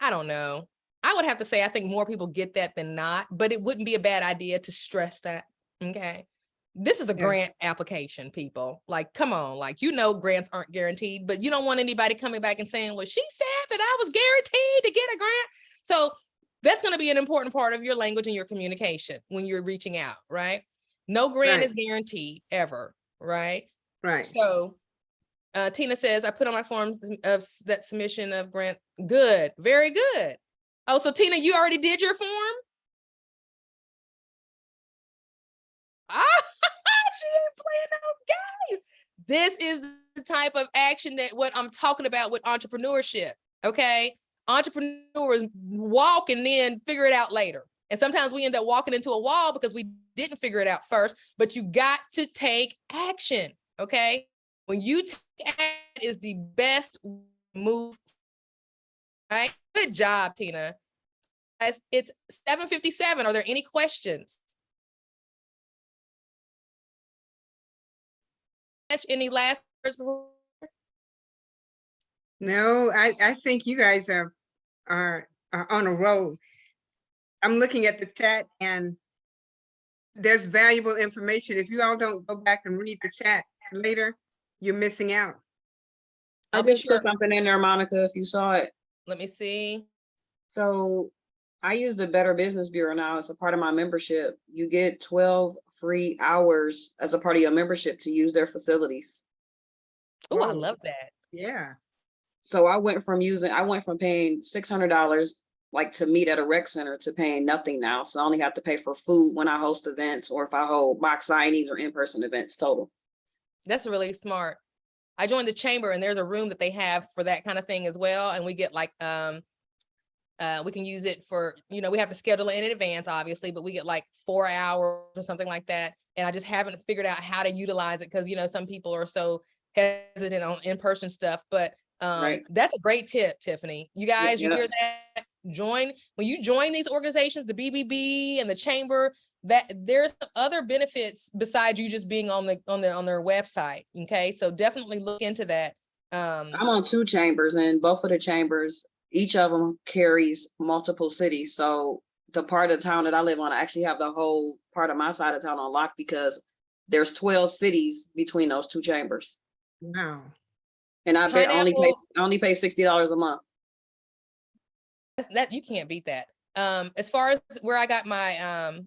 I don't know. I would have to say, I think more people get that than not, but it wouldn't be a bad idea to stress that. Okay. This is a Yeah. grant application, people. Like, come on, like, you know, grants aren't guaranteed, but you don't want anybody coming back and saying, well, she said that I was guaranteed to get a grant. So that's going to be an important part of your language and your communication when you're reaching out, right? No grant Right. is guaranteed ever, right? Right. So Tina says, I put on my form of that submission of grant. Good, very good. Oh, so Tina, you already did your form? Ah, she ain't playing no games. This is the type of action that what I'm talking about with entrepreneurship, okay? Entrepreneurs walk and then figure it out later. And sometimes we end up walking into a wall because we didn't figure it out first, but you got to take action, okay? When you take action is the best move, right? Good job, Tina. Guys, it's 7:57. Are there any questions? Any last words before? No, I think you guys are on a roll. I'm looking at the chat and there's valuable information. If you all don't go back and read the chat later, you're missing out. I I'll be just sure. put something in there, Monica, if you saw it. Let me see. So I use the Better Business Bureau now as a part of my membership. You get 12 free hours as a part of your membership to use their facilities. Oh, I Whoa. love that. Yeah. So I went from paying $600 like to meet at a rec center to paying nothing now. So I only have to pay for food when I host events or if I hold mock signings or in-person events total. That's really smart. I joined the chamber and there's a room that they have for that kind of thing as well. And we get like, we can use it for, you know, we have to schedule it in advance, obviously, but we get like 4 hours or something like that. And I just haven't figured out how to utilize it because, you know, some people are so hesitant on in-person stuff, but Right. that's a great tip, Tiffany. You guys, you Yeah. hear that? When you join these organizations, the BBB and the chamber, that there's other benefits besides you just being on their website. Okay, so definitely look into that. I'm on 2 chambers and both of the chambers, each of them carries multiple cities. So the part of town that I live on, I actually have the whole part of my side of town on lock because there's 12 cities between those 2 chambers. Wow. And I only Pineapple- pay $60 a month. that you can't beat that. As far as where I got my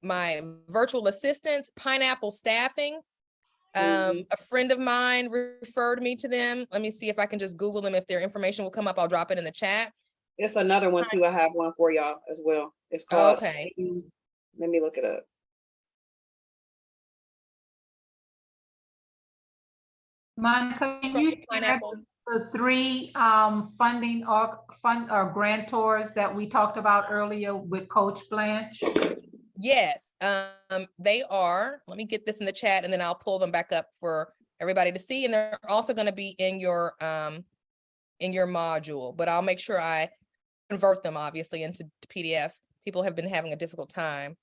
my virtual assistants, Pineapple Staffing. A friend of mine referred me to them. Let me see if I can just Google them. If their information will come up, I'll drop it in the chat. It's another one too. I have one for y'all as well. It's called. Okay. Let me look it up. Monica, can you share Pineapple. the 3 funding or grantors that we talked about earlier with Coach Blanche? Yes, they are. Let me get this in the chat and then I'll pull them back up for everybody to see. And they're also going to be in your module, but I'll make sure I convert them obviously into PDFs. People have been having a difficult time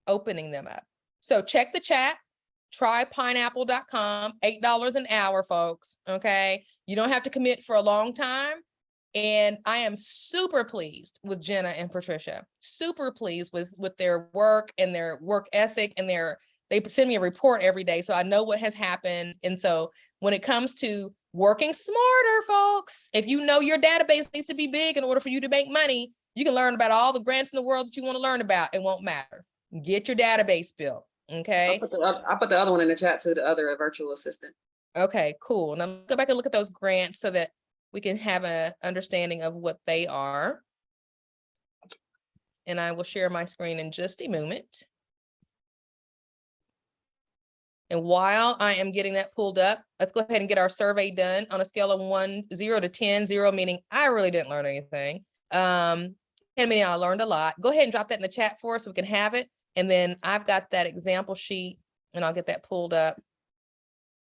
opening them up. So check the chat, trypineapple.com, $8 an hour, folks. Okay. You don't have to commit for a long time. And I am super pleased with Jenna and Patricia, super pleased with their work and their work ethic and they send me a report every day. So I know what has happened. And so when it comes to working smarter, folks, if you know your database needs to be big in order for you to make money, you can learn about all the grants in the world that you want to learn about. It won't matter. Get your database built. Okay. I'll put the other one in the chat too, the other virtual assistant. Okay, cool. Now let's go back and look at those grants so that we can have a understanding of what they are. And I will share my screen in just a moment. And while I am getting that pulled up, let's go ahead and get our survey done on a scale of 0 to 10, 0 meaning I really didn't learn anything. 10 meaning I learned a lot. Go ahead and drop that in the chat for us so we can have it. And then I've got that example sheet and I'll get that pulled up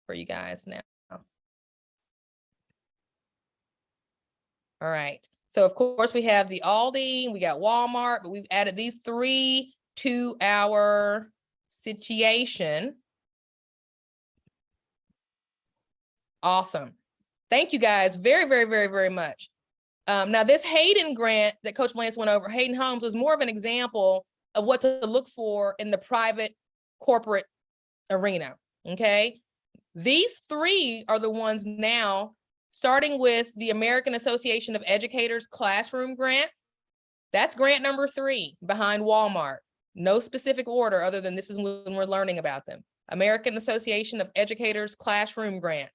for you guys now. All right. So of course we have the Aldi, we got Walmart, but we've added these 3 to our situation. Awesome. Thank you guys very, very, very, very much. Now this Hayden grant that Coach Lance went over, Hayden Homes, was more of an example of what to look for in the private corporate arena, okay? These 3 are the ones now, starting with the American Association of Educators Classroom Grant. That's grant number 3 behind Walmart. No specific order other than this is when we're learning about them. American Association of Educators Classroom Grant.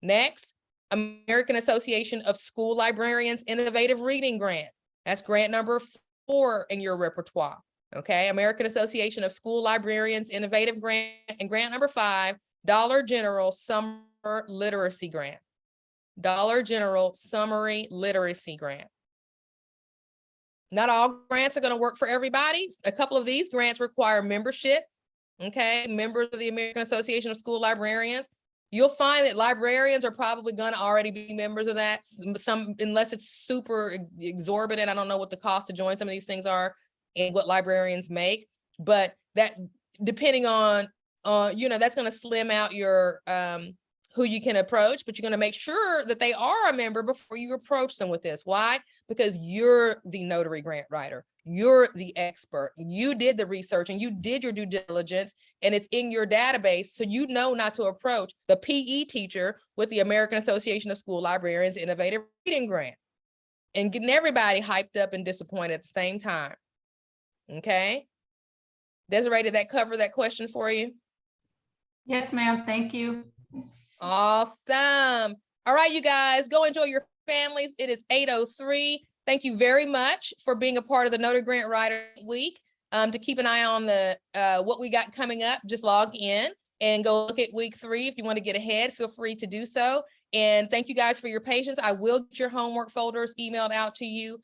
Next, American Association of School Librarians Innovative Reading Grant. That's grant number 4 in your repertoire. Okay, American Association of School Librarians Innovative Grant, and grant number 5, Dollar General Summer Literacy Grant. Dollar General Summary Literacy Grant. Not all grants are going to work for everybody. A couple of these grants require membership. Okay, members of the American Association of School Librarians. You'll find that librarians are probably going to already be members of that. Some, unless it's super exorbitant. I don't know what the cost to join some of these things are and what librarians make, but that depending on, that's going to slim out your who you can approach, but you're going to make sure that they are a member before you approach them with this. Why? Because you're the notary grant writer. You're the expert. You did the research and you did your due diligence and it's in your database. So you know not to approach the PE teacher with the American Association of School Librarians Innovative Reading Grant and getting everybody hyped up and disappointed at the same time. Okay. Desiree, did that cover that question for you? Yes, ma'am. Thank you. Awesome. All right, you guys, go enjoy your families. It is 8:03. Thank you very much for being a part of the Notary Grant Writer Week. To keep an eye on the what we got coming up, just log in and go look at week 3. If you want to get ahead, feel free to do so. And thank you guys for your patience. I will get your homework folders emailed out to you.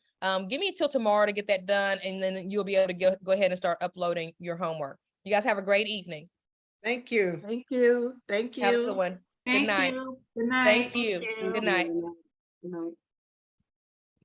Give me until tomorrow to get that done, and then you'll be able to go ahead and start uploading your homework. You guys have a great evening. Thank you. Thank you. Thank Have a good you. one. Thank Good night. you. Good night. Thank you. Good night. Good night.